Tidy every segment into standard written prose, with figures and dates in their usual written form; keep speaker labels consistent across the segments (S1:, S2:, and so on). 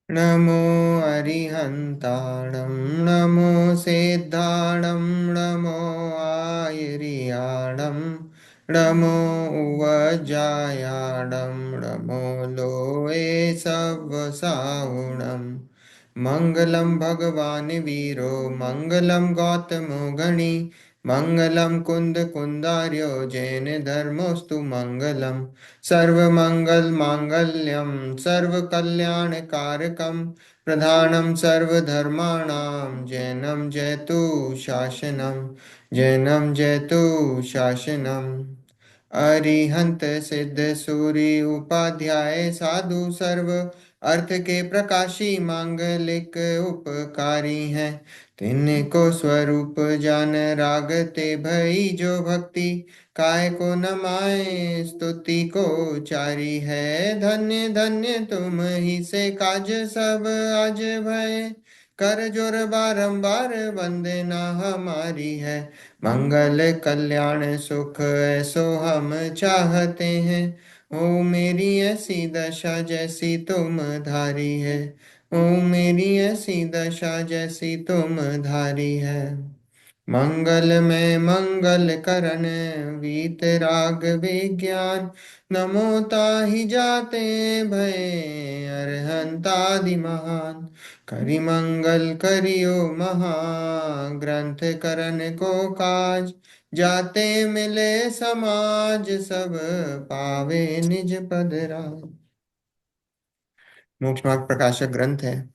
S1: नमो अरिहन्ताणं नमो सिद्धाणं नमो आयर्याणं नमो उवज्जायाणं नमो लोये सवसाहुणम् मङ्गलं भगवान् वीरो मङ्गलं गौतमो गणी मङ्गलं कुन्दकुन्दार्यो जैनधर्मोऽस्तु मङ्गलम् सर्वमङ्गलमाङ्गल्यं सर्वकल्याणकारकं प्रधानं सर्वधर्माणां जैनं जयतु शासनं जैनं जयतु शासनम् अरिहंत सिद्ध सूरि उपाध्याय साधु सर्व अर्थ के प्रकाशी मांगलिक उपकारी हैं। तिनको स्वरूप जान रागते भई जो भक्ति काय को न माए स्तुति को चारी है। धन्य धन्य तुम ही से काज सब आज भय कर जोर बारंबार वंदना हमारी है। मंगल कल्याण सुख ऐसो हम चाहते हैं। ओ मेरी ऐसी दशा जैसी तुम धारी है। ओ मेरी ऐसी दशा जैसी तुम धारी है। मंगल में मंगल करण वीतराग विज्ञान नमो ताहि जाते भय अरहंतादि महान करि मंगल करियो महा ग्रंथ करण को काज जाते मिले समाज सब पावे निज पद राज। मोक्ष मार्ग प्रकाशक ग्रंथ है।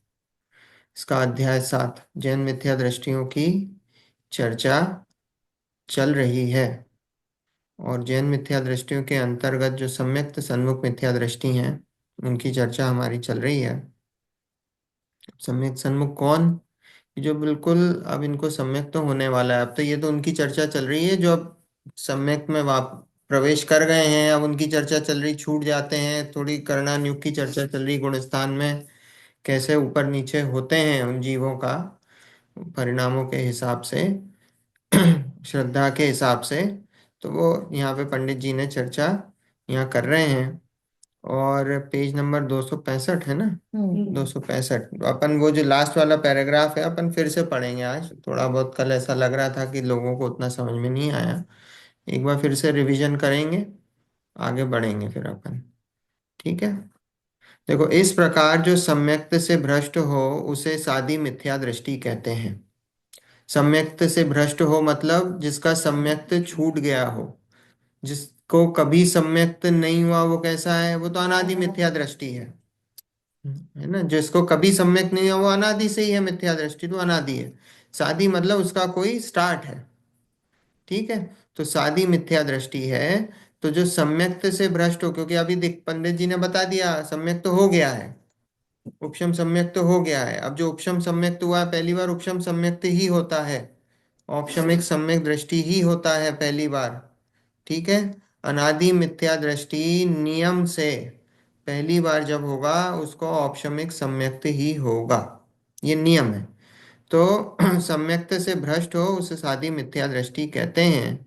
S1: इसका अध्याय 7 जैन मिथ्या दृष्टियों की चर्चा चल रही है। और जैन मिथ्या दृष्टियों के अंतर्गत जो सम्यक्त सन्मुख मिथ्या दृष्टि हैं उनकी चर्चा हमारी चल रही है। सम्यक्त सन्मुख कौन? जो बिल्कुल अब इनको सम्यक तो होने वाला है। अब तो ये तो उनकी चर्चा चल रही है जो अब सम्यक में वाप प्रवेश कर गए हैं। अब उनकी चर्चा चल रही, छूट जाते हैं। थोड़ी करणान युग की चर्चा चल रही, गुणस्थान में कैसे ऊपर नीचे होते हैं उन जीवों का परिणामों के हिसाब से श्रद्धा के हिसाब से। तो वो यहाँ पे पंडित जी ने चर्चा यहाँ कर रहे हैं। और पेज नंबर 265 है ना? 265। अपन वो जो लास्ट वाला पैराग्राफ है अपन फिर से पढ़ेंगे आज। थोड़ा बहुत कल ऐसा लग रहा था कि लोगों को उतना समझ में नहीं आया। एक बार फिर से रिवीजन करेंगे, आगे बढ़ेंगे फिर अपन। ठीक है। देखो, इस प्रकार जो सम्यक्त से भ्रष्ट हो उसे सादी मिथ्या दृष्टि कहते हैं। सम्यक्त से भ्रष्ट हो मतलब जिसका सम्यक्त छूट गया हो। जिसको कभी सम्यक्त नहीं हुआ वो कैसा है? वो तो अनादि मिथ्या दृष्टि है ना। जिसको कभी सम्यक नहीं हुआ वो अनादि से ही है। मिथ्या दृष्टि तो अनादि है। सादी मतलब उसका कोई स्टार्ट है। ठीक है। तो सादी मिथ्या दृष्टि है। तो जो सम्यक्त से भ्रष्ट हो, क्योंकि अभी देख पंडित जी ने बता दिया सम्यक तो हो गया है, उपशम सम्यक तो हो गया है। अब जो उपशम सम्यक हुआ है पहली बार उपशम सम्यक ही होता है। औपशमिक सम्यक दृष्टि ही होता है पहली बार। ठीक है। अनादि मिथ्या दृष्टि नियम से पहली बार जब होगा उसको औपशमिक सम्यक्त ही होगा। ये नियम है। तो सम्यक्त से भ्रष्ट हो उसे सादी मिथ्या दृष्टि कहते हैं।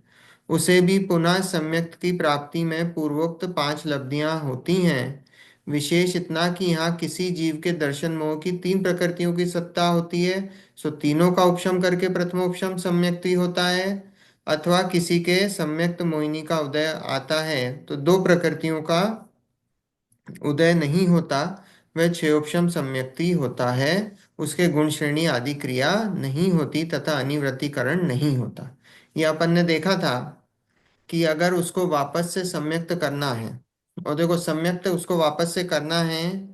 S1: उसे भी पुनः सम्यक्त की प्राप्ति में पूर्वोक्त 5 लब्धियां होती हैं। विशेष इतना कि यहाँ किसी जीव के दर्शन मोह की 3 प्रकृतियों की सत्ता होती है। सो तीनों का उपशम करके प्रथमोपशम सम्यक्त ही होता है। अथवा किसी के सम्यक्त मोहिनी का उदय आता है तो 2 प्रकृतियों का उदय नहीं होता, वह क्षयोपशम सम्यक्ति होता है। उसके गुण श्रेणी आदि क्रिया नहीं होती तथा अनिवृत्तिकरण नहीं होता। ये अपन ने देखा था कि अगर उसको वापस से सम्यक्त करना है, और देखो सम्यक्त उसको वापस से करना है,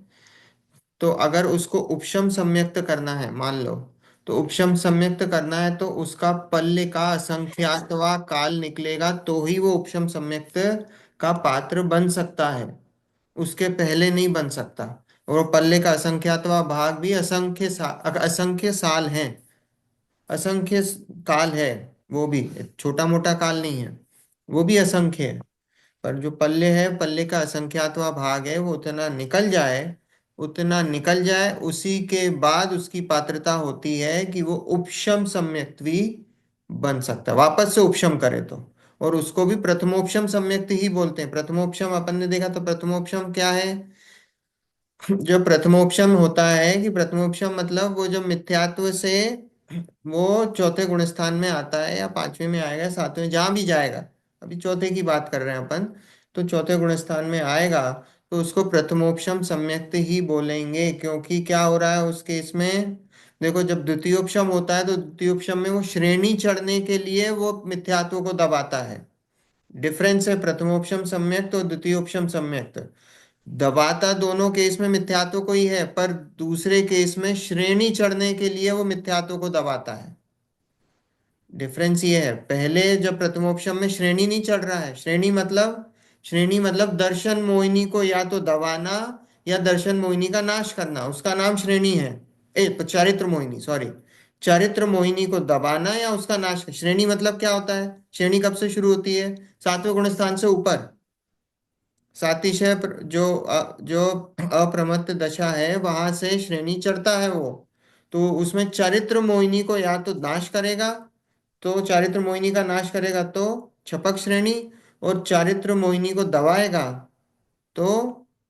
S1: तो अगर उसको उपशम सम्यक्त करना है मान लो, तो उपशम सम्यक्त करना है तो उसका पल्ले का असंख्यातवा काल निकलेगा तो ही वो उपशम सम्यक्त का पात्र बन सकता है। उसके पहले नहीं बन सकता। और वो पल्ले का असंख्यातवा भाग भी असंख्य साल हैं। असंख्य काल है। वो भी छोटा मोटा काल नहीं है, वो भी असंख्य है। पर जो पल्ले है, पल्ले का असंख्यातवा भाग है, वो उतना निकल जाए, उतना निकल जाए उसी के बाद उसकी पात्रता होती है कि वो उपशम सम्यक्त्वी बन सकता है, वापस से उपशम करे तो। और उसको भी प्रथमोपशम सम्यक्ति ही बोलते हैं। प्रथमोपशम अपन ने देखा तो प्रथमोपशम क्या है? जो प्रथमोपशम होता है, कि प्रथमोपशम मतलब वो जो मिथ्यात्व से वो चौथे गुणस्थान में आता है, या पांचवें में आएगा, सातवें, जहां भी जाएगा। अभी चौथे की बात कर रहे हैं अपन। तो चौथे गुणस्थान में आएगा तो उसको प्रथमोपशम सम्यक्त ही बोलेंगे, क्योंकि क्या हो रहा है उस केस में। देखो, जब द्वितीयोपशम होता है तो द्वितीयोपशम में वो श्रेणी चढ़ने के लिए वो मिथ्यात्व को दबाता है। डिफरेंस है प्रथमोपशम सम्यक्त और द्वितीयोपशम सम्यक्त। दबाता दोनों केस में मिथ्यात्व को ही है, पर दूसरे केस में श्रेणी चढ़ने के लिए वो मिथ्यात्व को दबाता है। डिफरेंस ये है, पहले जब प्रथमोपशम में श्रेणी नहीं चढ़ रहा है, श्रेणी मतलब दर्शन मोहिनी को या तो दबाना या दर्शन मोहिनी का नाश करना, उसका नाम श्रेणी है। चारित्र मोहिनी, सॉरी, चारित्र मोहिनी को दबाना या उसका नाश। श्रेणी मतलब क्या होता है, श्रेणी कब से शुरू होती है, सातवें गुण स्थान से ऊपर। सातिशय जो अप्रमत्त दशा है वहां से श्रेणी चढ़ता है वो। तो उसमें चारित्र मोहिनी को या तो नाश करेगा, तो चारित्र मोहिनी का नाश करेगा तो छपक श्रेणी, और चारित्र मोहिनी को दबाएगा तो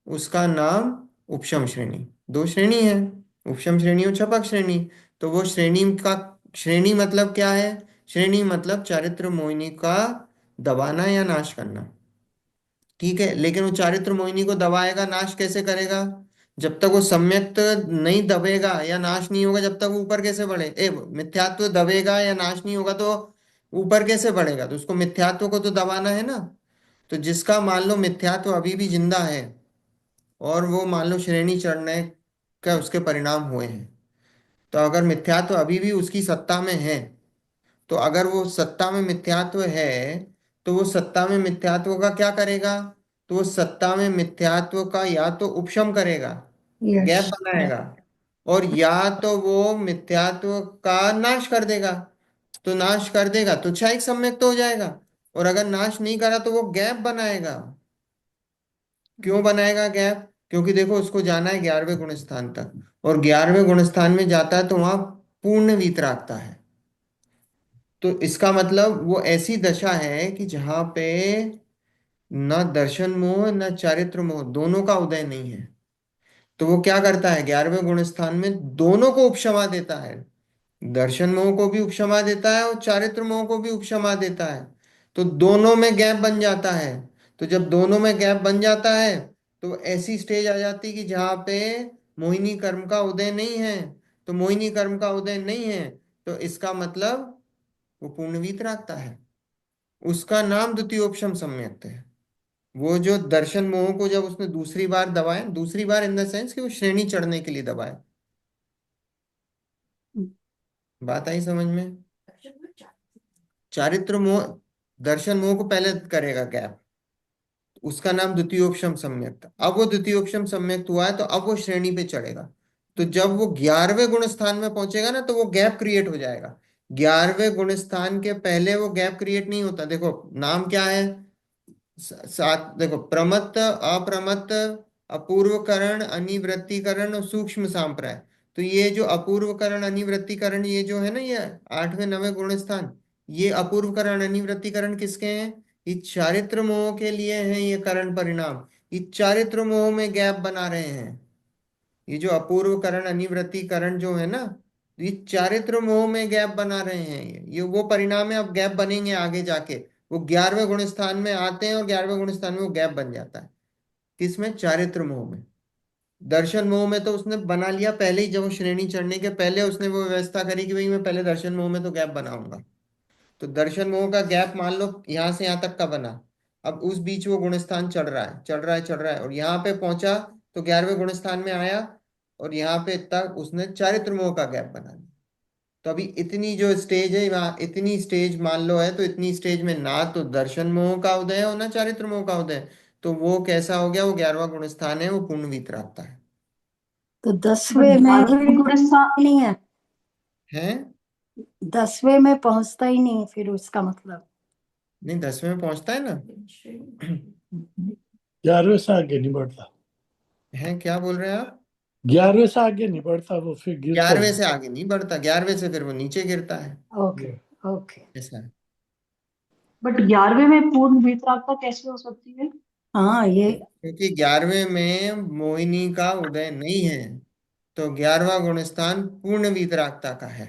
S1: उसका नाम उपशम श्रेणी। दो श्रेणी है, उपशम श्रेणी और छपक श्रेणी। तो वो श्रेणी मतलब क्या है, श्रेणी मतलब चारित्र मोहिनी का दबाना या नाश करना। ठीक है, लेकिन वो चारित्र मोहिनी को दबाएगा, नाश कैसे करेगा, जब तक वो सम्यक्त नहीं दबेगा या नाश नहीं होगा, जब तक वो ऊपर कैसे बढ़े। मिथ्यात्व दबेगा या नाश नहीं होगा तो ऊपर कैसे बढ़ेगा, तो उसको मिथ्यात्व को तो दबाना है ना। तो जिसका मान लो मिथ्यात्व अभी भी जिंदा है, और वो मान लो श्रेणी चढ़ने का उसके परिणाम हुए हैं, तो अगर मिथ्यात्व अभी भी उसकी सत्ता में है, तो अगर वो सत्ता में मिथ्यात्व है, तो वो सत्ता में मिथ्यात्व का क्या करेगा, तो वो सत्ता में मिथ्यात्व का या तो उपशम करेगा,
S2: यस।
S1: गैप बनाएगा, और या तो वो मिथ्यात्व का नाश कर देगा। तो नाश कर देगा तो क्षयिक सम्यक तो हो जाएगा, और अगर नाश नहीं करा तो वो गैप बनाएगा। क्यों बनाएगा गैप, क्योंकि देखो उसको जाना है 11वें गुण स्थान तक, और 11वें गुण स्थान में जाता है तो वहां पूर्ण वीतरागता है। तो इसका मतलब वो ऐसी दशा है कि जहां पे न दर्शन मोह न चारित्र मोह दोनों का उदय नहीं है। तो वो क्या करता है, 11वें गुण स्थान में दोनों को उपशमा देता है, दर्शन मोह को भी उपशमा देता है और चारित्र मोह को भी उपशमा देता है। तो दोनों में गैप बन जाता है। तो जब दोनों में गैप बन जाता है तो ऐसी स्टेज आ जाती है कि जहां पे मोहिनी कर्म का उदय नहीं है। तो मोहिनी कर्म का उदय नहीं है, तो इसका मतलब वो पूर्णवीत रखता है, उसका नाम द्वितीयोपशम सम्यक्त है। वो जो दर्शन मोह को जब उसने दूसरी बार दबाया, दूसरी बार इन द सेंस कि वो श्रेणी चढ़ने के लिए दबाया। बात आई समझ में। चारित्र मोह, दर्शन मोह को पहले करेगा गैप, उसका नाम द्वितीयोपशम सम्यक्त। अब वो द्वितीयोपशम सम्यक्त हुआ है तो अब वो श्रेणी पे चढ़ेगा। तो जब वो 11वें गुण स्थान में पहुंचेगा ना तो वो गैप क्रिएट हो जाएगा। 11वें गुण स्थान के पहले वो गैप क्रिएट नहीं होता। देखो नाम क्या है, सात, देखो, प्रमत्त, अप्रमत्त, अपूर्वकरण, अनिवृत्तिकरण और सूक्ष्म सांप्राय। तो ये जो अपूर्वकरण अनिवृत्तिकरण, ये जो है ना, ये 8वें 9वें गुण स्थान, ये अपूर्वकरण अनिवृत्तिकरण किसके हैं, ये चारित्र मोह के लिए हैं, ये करण परिणाम। ये चारित्र मोह में गैप बना रहे हैं। ये जो अपूर्व करण अनिवृत्ति करण जो है ना, ये चारित्र मोह में गैप बना रहे हैं। ये वो परिणाम है, अब गैप बनेंगे आगे जाके। वो 11वें गुण स्थान में आते हैं और 11वें गुण स्थान में वो गैप बन जाता है। किसमें, चारित्र मोह में। दर्शन मोह में तो उसने बना लिया पहले ही, जब वो श्रेणी चढ़ने के पहले उसने वो व्यवस्था करी कि भाई मैं पहले दर्शन मोह में तो गैप बनाऊंगा। तो दर्शन मोह का गैप मान लो यहाँ से यहाँ तक का बना। अब उस बीच वो गुणस्थान चढ़ रहा है, चढ़ रहा है, चढ़ रहा है, और यहाँ पे पहुंचा तो 11वें गुणस्थान में आया, और यहाँ पे तक उसने चारित्र मोह का गैप बना दिया। तो अभी इतनी जो स्टेज है, वहाँ इतनी स्टेज मान लो है, तो इतनी स्टेज में ना तो दर्शन मोह का उदय है और ना चारित्र मोह का उदय है। तो वो कैसा हो गया, वो 11वां गुणस्थान है, वो पूर्ण वितरागता
S2: तो 10वें में नहीं है,
S1: है।
S2: 10वें में पहुंचता ही नहीं फिर उसका मतलब।
S1: नहीं, 10वें में पहुंचता है ना।
S3: 11वें से आगे नहीं बढ़ता।
S1: है, क्या बोल रहे हैं आप।
S3: 11वें से आगे नहीं बढ़ता, वो फिर गिरता
S1: 11वें
S3: है।
S1: से आगे नहीं बढ़ता, 11वें से फिर वो नीचे गिरता है।
S2: ओके। ओके।
S1: ऐसा है।
S4: बट 11वें में पूर्ण वितरागता कैसे हो सकती है?
S2: हाँ ये
S1: क्योंकि 11वें में मोहिनी का उदय नहीं है, तो 11वां गुण स्थान पूर्ण वीतरागता का है।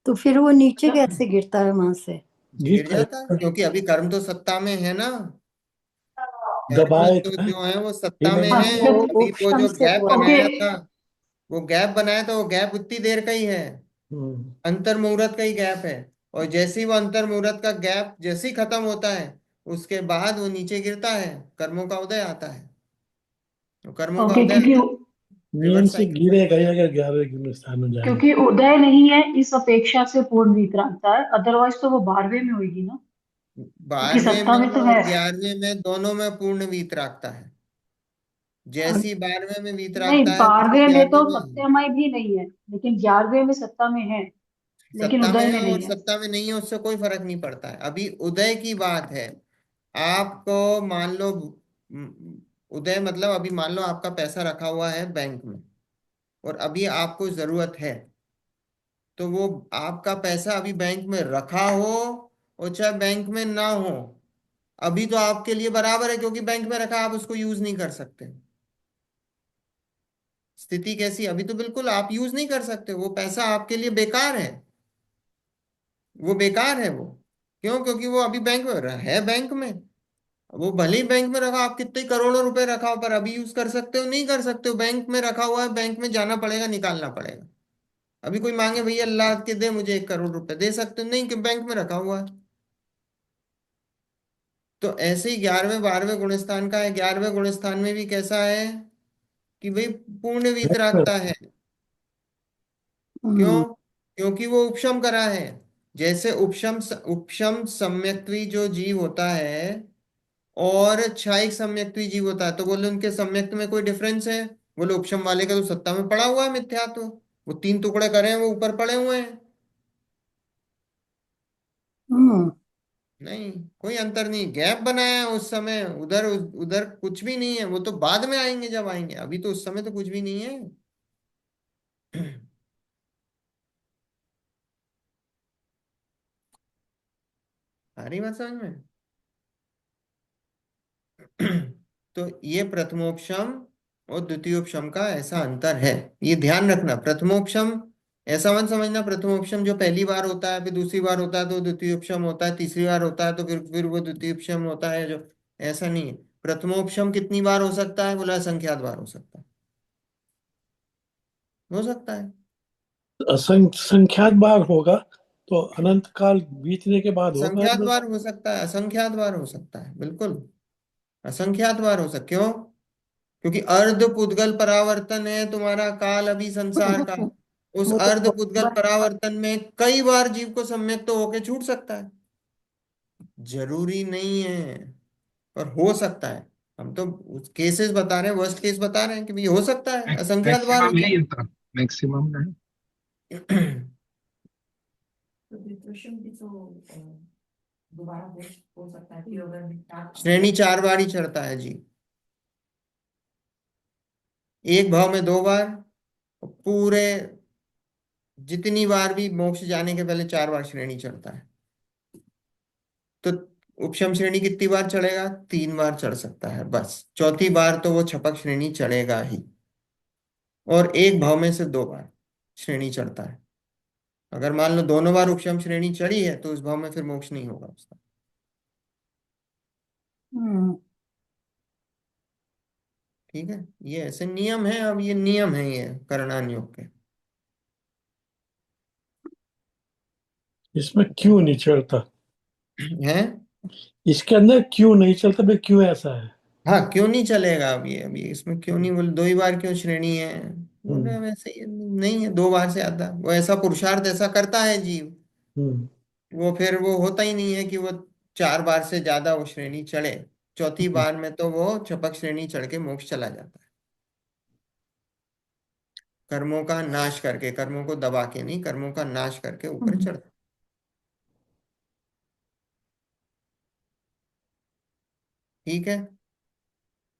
S2: तो फिर वो नीचे कैसे गिरता है वहां से?
S1: गिर
S3: गीता
S1: जाता है क्योंकि अभी कर्म तो सत्ता में है ना। कर्म
S3: दबाए
S1: तो
S3: थे
S1: जो है वो सत्ता में
S3: हिमेन
S2: हाँ
S3: जी।
S1: है।
S2: वो
S1: अभी वो
S2: उपशम
S1: जो
S2: से
S1: गैप
S2: बोल
S1: बनाया
S2: रहे
S1: था, वो गैप बनाया था, वो गैप उतनी देर का ही है।
S3: हम्म।
S1: अंतर मुहूर्त का ही गैप है। और जैसे ही वो अंतर मुहूर्त का गैप जैसे ही खत्म होता है, उसके बाद वो नीचे गिरता है, कर्मों का उदय आता है। तो कर्मों का
S4: ओके,
S1: उदय
S4: क्योंकि
S1: आता है,
S3: नियम
S1: रिवर्स
S3: से
S1: साइकिल शुरू
S3: गिरेगा
S1: हो
S3: ही
S1: जाता
S3: अगर 11वें स्थान में जाएंगे।
S4: क्योंकि उदय नहीं है इस अपेक्षा से पूर्ण विक्रांता है, अदरवाइज तो वो 12वें में होगी ना,
S1: है।
S4: क्योंकि
S1: 12वें
S4: सत्ता में
S1: में
S4: तो
S1: और
S4: है।
S1: 11वें में दोनों में पूर्ण वीतरागता है। जैसी 12वें में
S4: नहीं,
S1: वीतरागता है, वैसे
S4: 12वें में
S1: 11वें
S4: तो
S1: में
S4: सत्यमय भी नहीं है, लेकिन 11वें में सत्ता में है, लेकिन
S1: सत्ता में
S4: उदय
S1: है
S4: में
S1: और
S4: नहीं है।
S1: सत्ता में नहीं है, उससे कोई फर्क नहीं पड़ता है। अभी उदय की बात है। आपको मान लो, उदय मतलब अभी मान लो आपका पैसा रखा हुआ है बैंक में, और अभी आपको जरूरत है। तो वो आपका पैसा अभी बैंक में रखा हो और चाहे बैंक में ना हो, अभी तो आपके लिए बराबर है, क्योंकि बैंक में रखा, आप उसको यूज नहीं कर सकते। स्थिति कैसी है? अभी तो बिल्कुल आप यूज नहीं कर सकते, वो पैसा आपके लिए बेकार है। वो बेकार है वो। क्यों? क्योंकि वो अभी बैंक में है, बैंक में। वो भले ही बैंक में रखा, आप कितने करोड़ों रुपए रखा हो, पर अभी यूज कर सकते हो? नहीं कर सकते हो। बैंक में रखा हुआ है, बैंक में जाना पड़ेगा, निकालना पड़ेगा। अभी कोई मांगे भैया अल्लाह के दे मुझे 1 करोड़ रुपए, दे सकते हो? नहीं, कि बैंक में रखा हुआ है। तो ऐसे ही 11वें 12वें गुण स्थान का है। 11वें गुण स्थान में भी कैसा है कि भाई पूर्ण वीतरागता है।
S2: हम्म।
S1: क्यों? क्योंकि वो उपशम करा है। जैसे उपशम उपशम सम्यक्त्वी जो जीव होता है और क्षयिक सम्यक्त्वी जीव होता है, तो बोले उनके सम्यक्त में कोई डिफरेंस है? बोले उपशम वाले का तो सत्ता में पड़ा हुआ है मिथ्यात्व, वो 3 टुकड़े करे हैं, वो ऊपर पड़े हुए हैं।
S2: हम्म।
S1: नहीं, कोई अंतर नहीं। गैप बनाया है उस समय, उधर उधर कुछ भी नहीं है। वो तो बाद में आएंगे जब आएंगे, अभी तो उस समय तो कुछ भी नहीं है। आ रही बात समझ में? तो ये प्रथमोपशम और द्वितीयोपशम का ऐसा अंतर है। ये ध्यान रखना। प्रथमोपशम ऐसा मत समझना, प्रथमोपशम जो पहली बार होता है, फिर दूसरी बार होता है तो द्वितीयोपशम होता है, तीसरी बार होता है तो फिर वो द्वितीयोपशम होता है, जो ऐसा नहीं है। प्रथमोपशम कितनी बार हो सकता है? बोला असंख्यात बार हो सकता है। हो सकता है।
S3: असंख्यात बार होगा तो अनंत काल बीतने के बाद होगा
S1: असंख्यात
S3: तो।
S1: बार हो सकता है, असंख्यात बार हो सकता है, बिल्कुल असंख्यात बार हो सकता। क्यों? क्योंकि अर्ध पुद्गल परावर्तन है तुम्हारा काल अभी संसार का। उस
S2: वो तो
S1: अर्ध
S2: बहुत
S1: पुद्गल
S2: बार।
S1: परावर्तन में कई बार जीव को सम्यक तो होके छूट सकता है। जरूरी नहीं है, पर हो सकता है। हम तो केसेस बता रहे हैं, वर्स्ट केस बता रहे हैं कि भाई हो सकता है, असंख्यात बार
S5: मैक्सिमम
S1: होता
S5: यही होता, मैक्सिमम है।
S1: है।
S6: तो डिप्रेशन भी तो दोबारा हो सकता है कि अगर
S1: श्रेणी 4 बार ही चढ़ता है जी। एक भाव में 2 बार, पूरे जितनी बार भी मोक्ष जाने के पहले 4 बार श्रेणी चढ़ता है। तो उपशम श्रेणी कितनी बार चढ़ेगा? 3 बार चढ़ सकता है बस। चौथी बार तो वो छपक श्रेणी चढ़ेगा ही। और एक भाव में से 2 बार श्रेणी चढ़ता है। अगर मान लो दोनों बार उपशम श्रेणी चढ़ी है, तो उस भाव में फिर मोक्ष नहीं होगा उसका।
S2: हम्म।
S1: ठीक है, ये ऐसे नियम है। अब ये नियम है ये करणान योग के।
S3: इसमें क्यों नहीं चलता?
S1: हैं?
S3: इसके अंदर क्यों नहीं चलता भाई, क्यों ऐसा है?
S1: हाँ, क्यों नहीं चलेगा? अभी इसमें क्यों नहीं? बोले 2 ही बार क्यों श्रेणी है? बोले
S3: हम्म।
S1: वैसे ही नहीं है, 2 बार से आता। वो ऐसा पुरुषार्थ ऐसा करता है जीव,
S3: हम्म।
S1: वो फिर वो होता ही नहीं है कि वो 4 बार से ज्यादा वो श्रेणी चढ़े। चौथी
S3: हम्म।
S1: बार में तो वो छपक श्रेणी चढ़ के मोक्ष चला जाता है। कर्मों का नाश करके, कर्मों को दबा के नहीं, कर्मों का नाश करके ऊपर
S2: हम्म।
S1: चढ़ता है। ठीक है,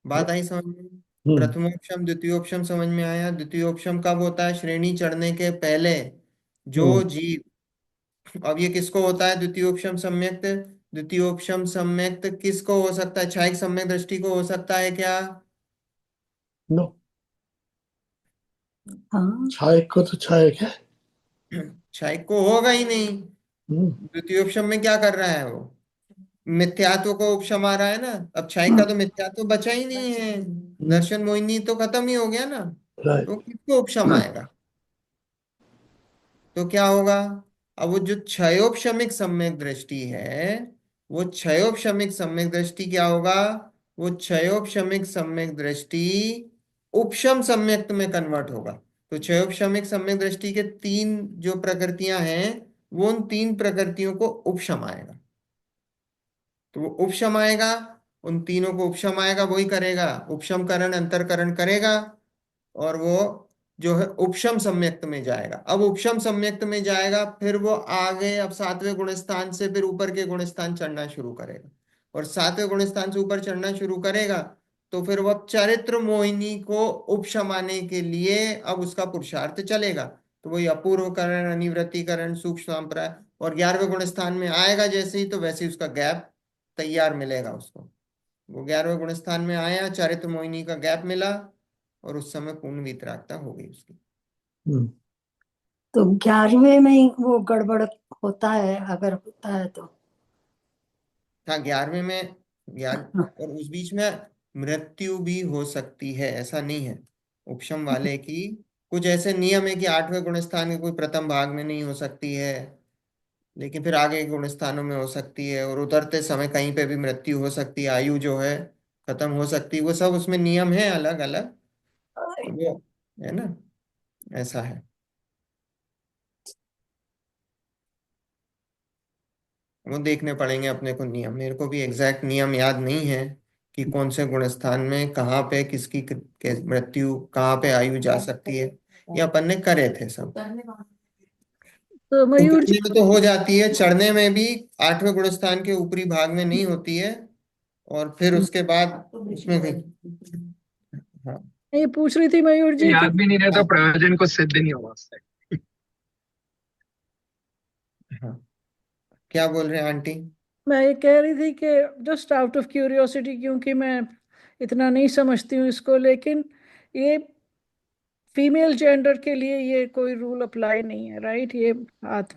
S1: बात आई समझ में?
S3: हम्म।
S1: प्रथमोपशम द्वितीयोपशम समझ में आया। द्वितीयोपशम कब होता है? श्रेणी चढ़ने के पहले। जो
S3: हम्म।
S1: जीव, अब ये किसको होता है द्वितीयोपशम सम्यक्त? द्वितीयोपम सम्यक्त किसको हो सकता है? छायक सम्यक दृष्टि को हो सकता है क्या?
S3: नो,
S2: हाँ,
S3: छायक को तो छायक है।
S1: छायक को होगा ही नहीं।
S3: हम्म,
S1: द्वितीयोपम में क्या कर रहा है वो? मिथ्यात्व को उपशमा रहा है ना। अब क्षय का तो मिथ्यात्व बचा ही नहीं है। दर्शन मोहिनी तो खत्म ही हो गया ना।
S3: राइट।
S1: तो किसको उपशम आएगा? तो क्या होगा? अब वो जो क्षयोपशमिक सम्यक दृष्टि है, वो क्षयोपशमिक सम्यक दृष्टि क्या होगा? वो क्षयोपशमिक सम्यक दृष्टि उपशम सम्यक्त में कन्वर्ट होगा। तो क्षयोपशमिक सम्यक दृष्टि के तीन जो प्रकृतियां हैं, वो उन तीन प्रकृतियों को उपशम आएगा। तो वो उपशम आएगा, उन तीनों को उपशम आएगा, वही करेगा, उपशम करण अंतरकरण करेगा। और वो जो है उपशम सम्यक्त में जाएगा। अब उपशम सम्यक्त में जाएगा, फिर वो आगे अब सातवें गुण स्थान से फिर ऊपर के गुण स्थान चढ़ना शुरू करेगा। और सातवें गुण स्थान से ऊपर चढ़ना शुरू करेगा, तो फिर वो चरित्र मोहिनी को उपशमाने के लिए अब उसका पुरुषार्थ चलेगा। तो वही अपूर्वकरण, अनिवृत्तिकरण, सूक्ष्म संप्राय, और 11वें गुण स्थान में आएगा जैसे ही, तो वैसे ही उसका गैप तैयार मिलेगा उसको। वो 11वें गुण स्थान में आया, चारित्र मोहिनी का गैप मिला, और उस समय पूर्ण वितरागता हो गई उसकी।
S3: हम्म,
S2: तो 11वें में ही वो गड़बड़ होता है, अगर होता है तो।
S1: हाँ, 11वें में ज्ञान,
S2: हाँ,
S1: और उस बीच में मृत्यु भी हो सकती है, ऐसा नहीं है। उपशम वाले की कुछ ऐसे नियम है कि 8वें गुण स्थान के कोई प्रथम भाग में नहीं हो सकती है, लेकिन फिर आगे के गुण स्थानों में हो सकती है, और उतरते समय कहीं पे भी मृत्यु हो सकती है, आयु जो है खत्म हो सकती है। वो सब उसमें नियम है अलग अलग। तो वो है ना, ऐसा है। वो देखने पड़ेंगे अपने को नियम, मेरे को भी एग्जैक्ट नियम याद नहीं है कि कौन से गुण स्थान में कहाँ पे किसकी मृत्यु, कहाँ पे आयु जा सकती है। ये अपन ने करे थे सब।
S6: उतरने का
S5: तो मयूर जी,
S1: उतरने में तो हो जाती है, चढ़ने में भी 8वें गुण स्थान के ऊपरी भाग में नहीं होती है, और फिर उसके बाद
S6: तो
S1: उसमें भी।
S6: मृत्यु
S1: हाँ।
S5: मैं ये पूछ रही थी मयूर जी कि
S7: याद भी नहीं रहता,
S1: हाँ।
S7: प्रयोजन को सिद्ध नहीं होगा उससे।
S1: हाँ, क्या बोल रहे हैं आंटी?
S5: मैं ये कह रही थी कि जस्ट आउट ऑफ क्यूरियोसिटी, क्योंकि मैं इतना नहीं समझती हूँ इसको, लेकिन ये फीमेल जेंडर के लिए ये कोई रूल अप्लाई नहीं है, राइट? ये हाथ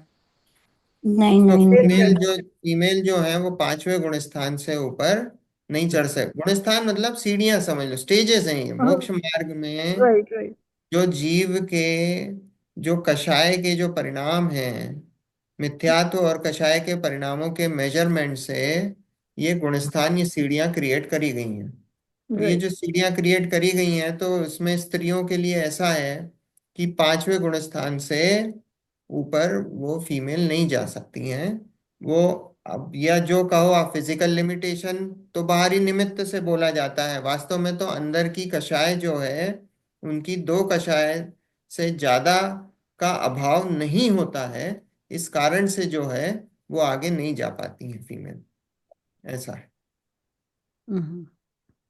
S2: नहीं
S1: तो
S2: नहीं नहीं।
S1: फीमेल जो है वो 5वें गुण स्थान से ऊपर नहीं चढ़ सकते। गुण स्थान मतलब सीढ़ियां समझ लो, स्टेजेस हैं ये
S5: हाँ,
S1: मोक्ष मार्ग में।
S5: Right right.
S1: जो जीव के जो कषाय के जो परिणाम हैं, मिथ्यात्व और कषाय के परिणामों के मेजरमेंट से ये गुणस्थान, ये सीढ़ियां क्रिएट करी गई हैं। तो ये
S5: राइट।
S1: जो सीढ़ियां क्रिएट करी गई हैं, तो इसमें स्त्रियों के लिए ऐसा है कि 5वें गुणस्थान से ऊपर वो फीमेल नहीं जा सकती हैं। वो अब या जो कहो आप फिजिकल लिमिटेशन, तो बाहरी निमित्त से बोला जाता है, वास्तव में तो अंदर की कषाय जो है, उनकी 2 कषाय से ज्यादा का अभाव नहीं होता है। इस कारण से जो है वो आगे नहीं जा पाती है फीमेल, ऐसा है।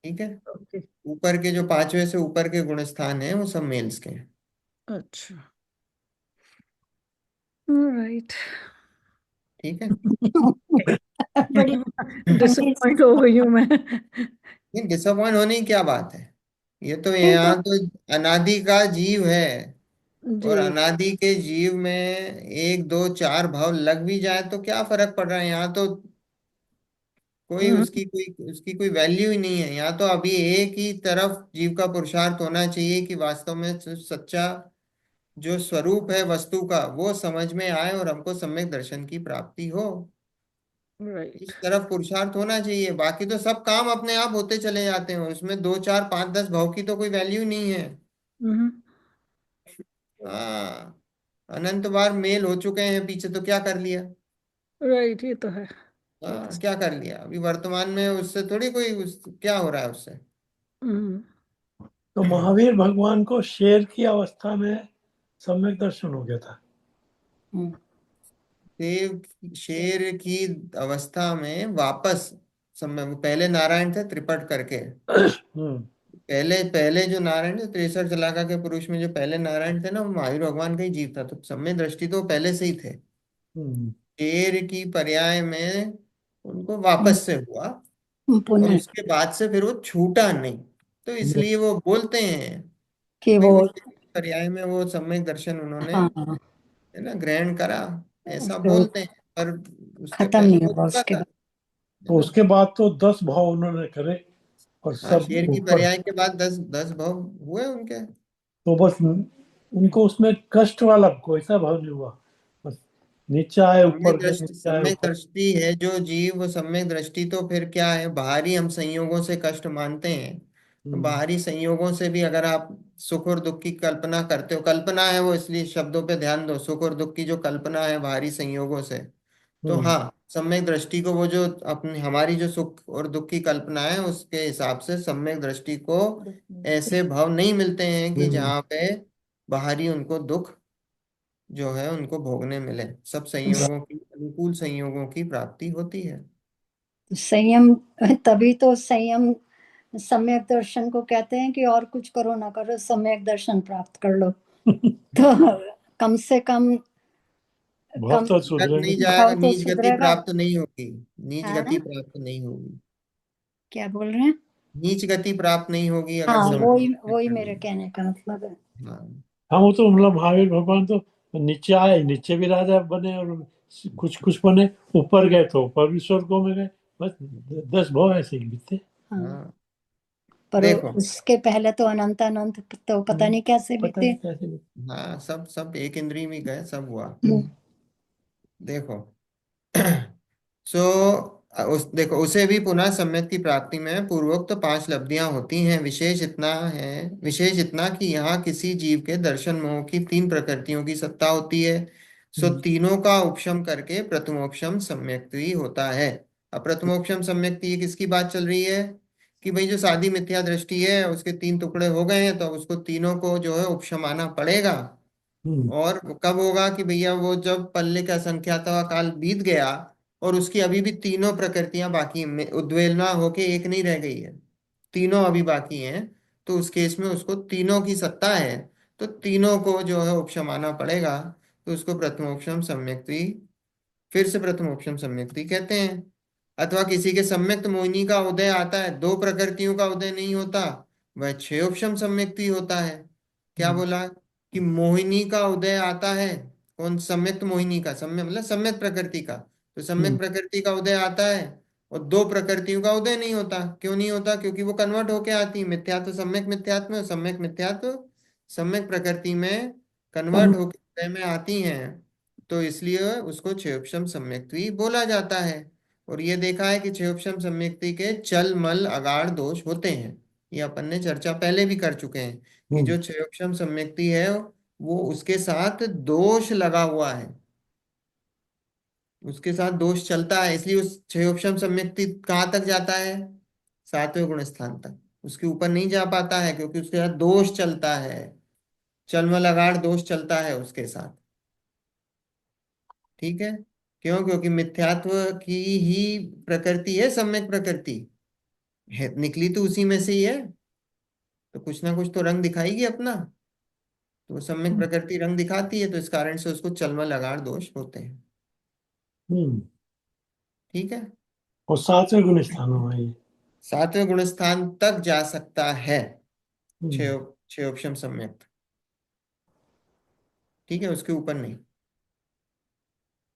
S1: ठीक है।
S5: ओके।
S1: ऊपर के जो 5वें से ऊपर के गुण स्थान है, वो सब मेल्स के हैं।
S5: अच्छा, राइट।
S1: ठीक है।
S2: बड़ी बड़ी
S5: डिसअपॉइंट हो गई हूँ मैं।
S1: नहीं, डिसअपॉइंट होने की क्या बात है? ये तो यहाँ तो अनादि का जीव है, और
S5: जी।
S1: अनादि के जीव में एक दो चार भाव लग भी जाए तो क्या फर्क पड़ रहा है? यहाँ तो कोई
S5: हम्म,
S1: उसकी कोई वैल्यू ही नहीं है। यहाँ तो अभी एक ही तरफ जीव का पुरुषार्थ होना चाहिए कि वास्तव में सच्चा जो स्वरूप है वस्तु का, वो समझ में आए और हमको सम्यक दर्शन की प्राप्ति हो।
S5: राइट।
S1: इस तरफ पुरुषार्थ होना चाहिए। बाकी तो सब काम अपने आप होते चले जाते हैं, उसमें 2 4 5 10 भाव की तो कोई वैल्यू नहीं है।
S5: हम्म,
S1: हाँ, अनंत बार मेल हो चुके हैं पीछे, तो क्या कर लिया?
S5: राइट, ये तो है। ये तो
S1: हाँ, क्या कर लिया? अभी वर्तमान में उससे थोड़ी कोई क्या हो रहा है उससे?
S5: हम्म,
S3: तो महावीर भगवान को शेर की अवस्था में सम्यक दर्शन हो गया था।
S2: हम्म,
S1: देव शेर की अवस्था में वापस समय, वो पहले नारायण थे त्रिपट करके।
S3: हम्म,
S1: पहले पहले जो नारायण थे 63 शलाका के पुरुष में, जो पहले नारायण थे ना, वो महावीर भगवान का ही जीव था, तो समय दृष्टि तो पहले से ही थे।
S3: हम्म,
S1: शेर की पर्याय में उनको वापस से हुआ, और
S2: पुनः
S1: उसके बाद से फिर वो छूटा नहीं, तो इसलिए वो बोलते हैं
S2: कि
S1: भाई
S2: वो,
S1: उसी पर्याय में वो सम्यक दर्शन उन्होंने,
S2: हाँ,
S1: है ना, ग्रहण करा, ऐसा
S2: तो
S1: बोलते हैं। पर उसके
S2: खत्म
S1: पहले
S2: नहीं
S1: हो
S2: हुआ
S1: चुका
S2: उसके
S1: था,
S2: बाद।
S1: है
S3: तो
S1: ना।
S3: उसके बाद तो 10 भाव उन्होंने करे और
S1: हाँ,
S3: सब
S1: शेर की
S3: ऊपर।
S1: पर्याय के बाद 10 10 भाव हुए उनके।
S3: तो बस उनको उसमें कष्ट वाला कोई सा भाव नहीं हुआ। बस नीचे आए ऊपर गए, नीचे आए
S1: सम्यक
S3: ऊपर।
S1: दृष्टि है जो जीव, वो सम्यक दृष्टि तो फिर क्या है, बाहरी हम संयोगों से कष्ट मानते हैं, तो
S3: हम्म।
S1: बाहरी संयोगों से भी अगर आप सुख और दुख की कल्पना करते हो, कल्पना है वो, इसलिए शब्दों पे ध्यान दो, सुख और दुख की जो कल्पना है बाहरी संयोगों से, तो
S3: हम्म।
S1: हाँ, सम्यक दृष्टि को वो जो अपनी हमारी जो सुख और दुख की कल्पना है उसके हिसाब से सम्यक दृष्टि को ऐसे भाव नहीं मिलते हैं कि
S3: हम्म।
S1: जहाँ पे बाहरी उनको दुख जो है उनको भोगने मिले। सब संयोगों की, अनुकूल संयोगों की प्राप्ति होती है।
S2: संयम, तभी तो संयम सम्यक दर्शन को कहते हैं कि और कुछ करो ना करो, सम्यक दर्शन प्राप्त कर लो। तो कम से कम,
S3: भाव
S2: कम
S3: तो
S1: तक
S3: सुधरेंगे।
S1: नहीं जाएगा,
S2: भाव तो
S1: नीच गति
S2: सुधरेगा,
S1: प्राप्त नहीं होगी, नीच
S2: है
S1: गति
S2: ना।
S1: प्राप्त नहीं होगी,
S2: क्या बोल रहे हैं?
S1: नीच गति प्राप्त नहीं होगी अगर
S2: हाँ,
S1: समय
S2: वही वही
S1: कर
S2: मेरे
S1: लिया।
S2: कहने का मतलब है।
S1: हाँ।
S3: हाँ, वो तो मतलब महावीर भगवान तो नीचे आए, नीचे भी राजा बने और कुछ कुछ बने, ऊपर गए तो ऊपर भी स्वर्गों में गए। बस 10 भाव ऐसे ही बीते।
S2: हाँ,
S1: हाँ।
S2: पर
S1: देखो।
S2: उसके पहले तो अनंत अनंत तो पता नहीं कैसे
S3: पता
S2: बीते।
S3: नहीं कैसे बीते।
S1: हाँ, सब सब एक इंद्री में गए, सब हुआ।
S2: हम्म।
S1: देखो। सो उस देखो, उसे भी पुनः सम्यक की प्राप्ति में पूर्वोक्त 5 लब्धियां होती हैं। विशेष इतना कि यहाँ किसी जीव के दर्शन मोह की 3 प्रकृतियों की सत्ता होती है। सो
S3: हम्म।
S1: तीनों का उपशम करके प्रथमोपशम सम्यक्ति होता है। अब प्रथमोपशम सम्यक्ति, ये किसकी बात चल रही है कि भाई जो सादी मिथ्या दृष्टि है उसके 3 टुकड़े हो गए हैं, तो अब उसको तीनों को जो है उपशमाना पड़ेगा।
S3: हम्म।
S1: और वो कब होगा कि भैया वो जब पल्ले का असंख्याता काल बीत गया और उसकी अभी भी तीनों प्रकृतियां बाकी उद्वेलना होके एक नहीं रह गई है, तीनों अभी बाकी हैं, तो उस केस में उसको तीनों की सत्ता है, तो तीनों को जो है उपशमाना पड़ेगा, तो उसको प्रथमोपशम सम्यक्ति, फिर से प्रथमोपशम सम्यक्ति कहते हैं। अथवा किसी के सम्यक्त मोहिनी का उदय आता है, 2 प्रकृतियों का उदय नहीं होता, वह क्षयोपशम सम्यक्ति होता है। क्या
S3: हम्म।
S1: बोला कि मोहिनी का उदय आता है, कौन, सम्यक्त मोहिनी का, सम्यक मतलब सम्यक प्रकृति का, तो सम्यक
S3: हम्म।
S1: प्रकृति का उदय आता है, और 2 प्रकृतियों का उदय नहीं होता। क्यों नहीं होता? क्योंकि वो कन्वर्ट होके आती, मिथ्यात्व सम्यक मिथ्यात्व में, सम्यक मिथ्यात्व सम्यक प्रकृति में कन्वर्ट
S2: कम।
S1: होके उदय में आती हैं, तो इसलिए उसको क्षयोपशम सम्यक्ति बोला जाता है। और ये देखा है कि क्षयोपशम सम्यक्ति के चल मल अगाढ़ दोष होते हैं, ये अपन ने चर्चा पहले भी कर चुके हैं कि
S3: हम्म।
S1: जो क्षयोपशम सम्यक्ति है वो उसके साथ दोष लगा हुआ है, उसके साथ दोष चलता है, इसलिए उस क्षयोपशम सम्यक्ति कहाँ तक जाता है? 7वें गुण स्थान तक, उसके ऊपर नहीं जा पाता है, क्योंकि उसके साथ दोष चलता है, चलमल अगाढ़ दोष चलता है उसके साथ। ठीक है। क्यों? क्योंकि मिथ्यात्व की ही प्रकृति है सम्यक प्रकृति, है निकली तो उसी में से ही है, तो कुछ ना कुछ तो रंग दिखाएगी अपना, तो वो सम्यक प्रकृति रंग दिखाती है, तो इस कारण से उसको चलमल अगाढ़ दोष होते हैं।
S3: हम्म।
S1: ठीक है।
S3: और 7वें गुण स्थान हुआ ये।
S1: 7वें गुण स्थान तक जा सकता है
S3: हम्म।
S1: क्षय क्षयोपशम सम्यक। ठीक है, उसके ऊपर नहीं,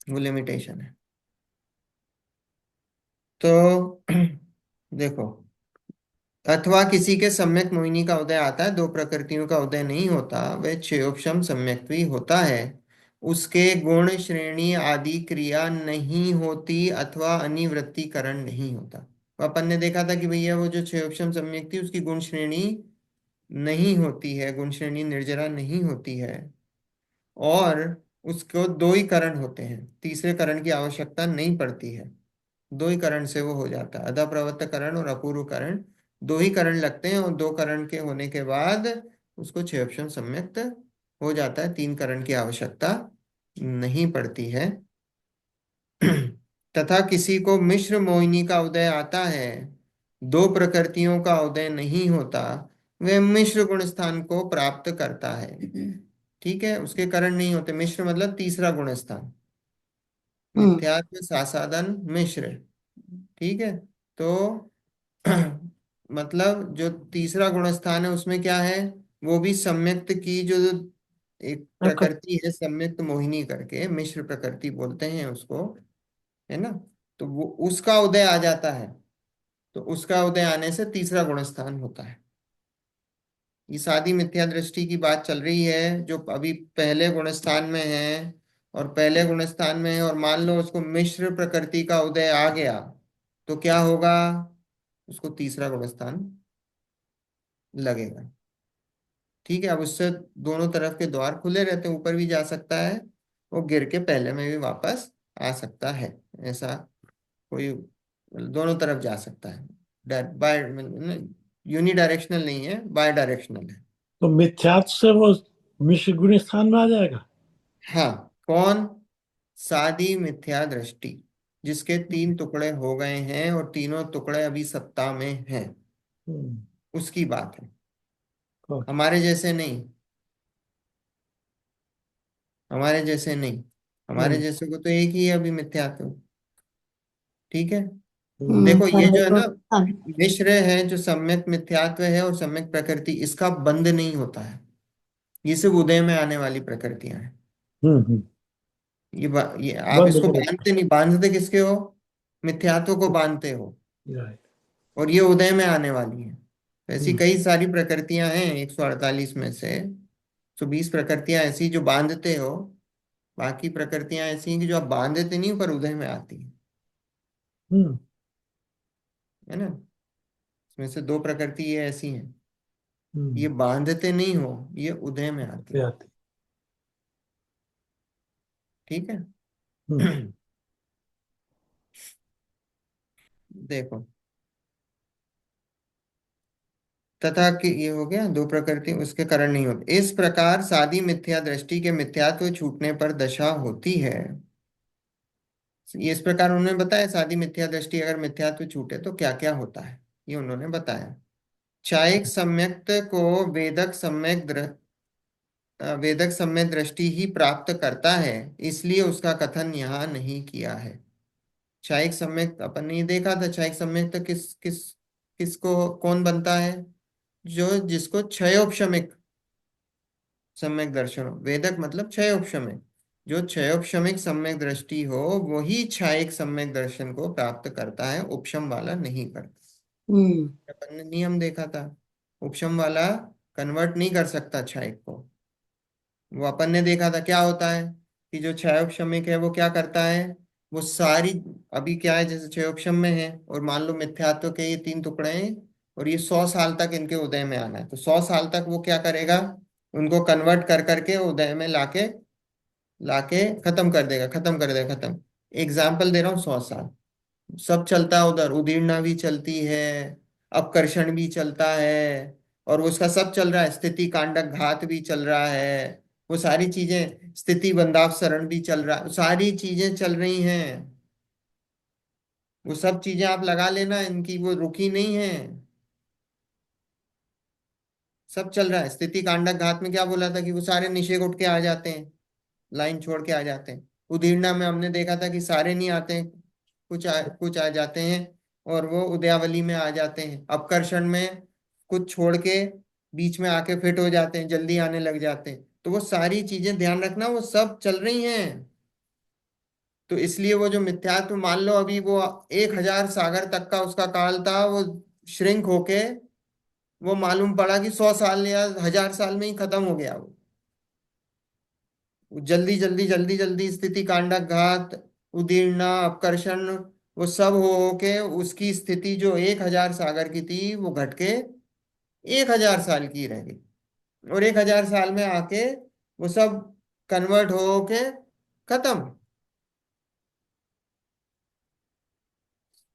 S1: वो लिमिटेशन है। तो देखो, अथवा किसी के सम्यक मोहिनी का उदय आता है, 2 प्रकृतियों का उदय नहीं होता, वह क्षयोपशम सम्यक भी होता है, उसके गुण श्रेणी आदि क्रिया नहीं होती अथवा अनिवृत्तिकरण नहीं होता। तो अपन ने देखा था कि भैया वो जो क्षयोपशम सम्यक थी उसकी गुण श्रेणी नहीं होती है, गुण श्रेणी निर्जरा नहीं होती है, और उसको 2 ही करण होते हैं, तीसरे करण की आवश्यकता नहीं पड़ती है, 2 ही करण से वो हो जाता है, अधा प्रवृत्त करण और अपूर्व करण, 2 ही करण लगते हैं, और 2 करण के होने के बाद उसको क्षयोपशम सम्यक्त हो जाता है, 3 करण की आवश्यकता नहीं पड़ती है। तथा किसी को मिश्र मोहिनी का उदय आता है, 2 प्रकृतियों का उदय नहीं होता, वह मिश्र गुण स्थान को प्राप्त करता है। ठीक है, उसके करण नहीं होते, मिश्र मतलब तीसरा गुण स्थान,
S2: हम्म।
S1: मिथ्यात्व सासादन मिश्र, ठीक है। तो मतलब जो तीसरा गुणस्थान है उसमें क्या है, वो भी सम्यक्त की जो एक प्रकृति है, सम्यक्त मोहिनी करके, मिश्र प्रकृति बोलते हैं उसको, है ना। तो वो उसका उदय आ जाता है। तो उसका उदय आने से तीसरा गुणस्थान होता है। ये सादी मिथ्या दृष्टि की बात चल रही है, जो अभी पहले गुणस्थान में है, और पहले गुणस्थान में है, और मान लो उसको मिश्र प्रकृति का उदय आ गया, तो क्या होगा, उसको तीसरा गुणस्थान लगेगा। ठीक है। अब उससे दोनों तरफ के द्वार खुले रहते हैं, ऊपर भी जा सकता है, वो गिर के पहले में भी वापस आ सकता है। ऐसा कोई, दोनों तरफ जा सकता है। बाय यूनि डायरेक्शनल नहीं है, बाय डायरेक्शनल है।
S3: तो मिथ्यात्व से वो मिश्र गुण स्थान में आ जाएगा।
S1: हाँ। कौन? सादी मिथ्या दृष्टि, जिसके तीन टुकड़े हो गए हैं और तीनों टुकड़े अभी सत्ता में हैं,
S3: हम्म,
S1: उसकी बात है।
S3: ओके।
S1: हमारे जैसे नहीं, हमारे जैसे नहीं। हमारे
S3: हम्म,
S1: जैसे को तो एक ही है अभी मिथ्यात्व। ठीक है।
S3: हम्म,
S1: देखो ये जो है ना,
S2: हाँ।
S1: मिश्र है जो सम्यक मिथ्यात्व है और सम्यक प्रकृति, इसका बंध नहीं होता है। ये सिर्फ उदय में आने वाली प्रकृतियां हैं।
S3: हम्म।
S1: ये आप
S3: बंद
S1: इसको
S3: नहीं
S1: बांधते नहीं, बांधते किसके हो? मिथ्यात्व को बांधते हो।
S3: राइट।
S1: और ये उदय में आने वाली है। ऐसी
S3: हम्म,
S1: कई सारी प्रकृतियां हैं, 148 में से 120 प्रकृतियां ऐसी जो बांधते हो। बाकी प्रकृतियां ऐसी हैं कि जो आप बांधते नहीं हो, पर उदय में आती है।
S3: हम्म,
S1: है ना। इसमें से दो प्रकृति ये ऐसी हैं, ये
S3: हम्म,
S1: बांधते नहीं हो, ये उदय में आती
S3: ये
S1: है।
S3: आती।
S1: ठीक है।
S3: हम्म,
S1: देखो, तथा कि ये हो गया, दो प्रकृति उसके कारण नहीं होते। इस प्रकार सादी मिथ्या दृष्टि के मिथ्यात्व छूटने पर दशा होती है। ये इस प्रकार उन्होंने बताया, सादी मिथ्या दृष्टि अगर मिथ्यात्व छूटे तो क्या क्या होता है, ये उन्होंने बताया। चाइक सम्यक्त को वेदक सम्यक दृष्टि ही प्राप्त करता है, इसलिए उसका कथन यहाँ नहीं किया है। चाइक सम्यक अपन ने ये देखा था, चाइक सम्यक तो किस किस किसको कौन बनता है, जो जिसको क्षयोपशमिक सम्यक दर्शन हो। वेदक मतलब क्षयोपशमिक, जो क्षयोपशमिक सम्यक दृष्टि हो वही क्षयिक सम्यक दर्शन को प्राप्त करता है, उपशम वाला नहीं करता।
S2: हम्म।
S1: अपन ने नियम देखा था, उपशम वाला कन्वर्ट नहीं कर सकता क्षयिक को। वो अपन ने देखा था क्या होता है, कि जो क्षयोपशमिक है वो क्या करता है, वो सारी, अभी क्या है, जैसे क्षयोपशम में है और मान लो मिथ्यात्व के ये तीन टुकड़े हैं, और ये 100 साल तक इनके उदय में आना है, तो 100 साल तक वो क्या करेगा, उनको कन्वर्ट कर करके उदय में लाके लाके खत्म कर देगा, खत्म कर देगा, खत्म। एग्जाम्पल दे रहा हूँ, 100 साल सब चलता है, उधर उदीर्णा भी चलती है, अपकर्षण भी चलता है, और उसका सब चल रहा है, स्थिति कांडक घात भी चल रहा है, वो सारी चीजें, स्थिति बंधाव शरण भी चल रहा है, सारी चीजें चल रही हैं। वो सब चीजें आप लगा लेना, इनकी वो रुकी नहीं है, सब चल रहा है। स्थिति कांडक घात में क्या बोला था, कि वो सारे निषेध उठ के आ जाते हैं, लाइन छोड़ के आ जाते हैं। उदीर्णा में हमने देखा था कि सारे नहीं आते हैं, कुछ आ जाते हैं, और वो उदयावली में आ जाते हैं। अपकर्षण में कुछ छोड़ के बीच में आके फिट हो जाते हैं, जल्दी आने लग जाते हैं। तो वो सारी चीजें ध्यान रखना, वो सब चल रही हैं। तो इसलिए वो जो मिथ्यात्व, मान लो अभी वो 1000 सागर तक का उसका काल था, वो श्रिंक होके वो मालूम पड़ा कि 100 साल या 1000 साल में ही खत्म हो गया। वो जल्दी जल्दी जल्दी जल्दी स्थिति कांडक घात, उदीर्णा, अपकर्षण, वो सब हो के उसकी स्थिति जो 1000 सागर की थी वो घट के 1000 साल की रह गई, और 1000 साल में आके वो सब कन्वर्ट हो के खत्म।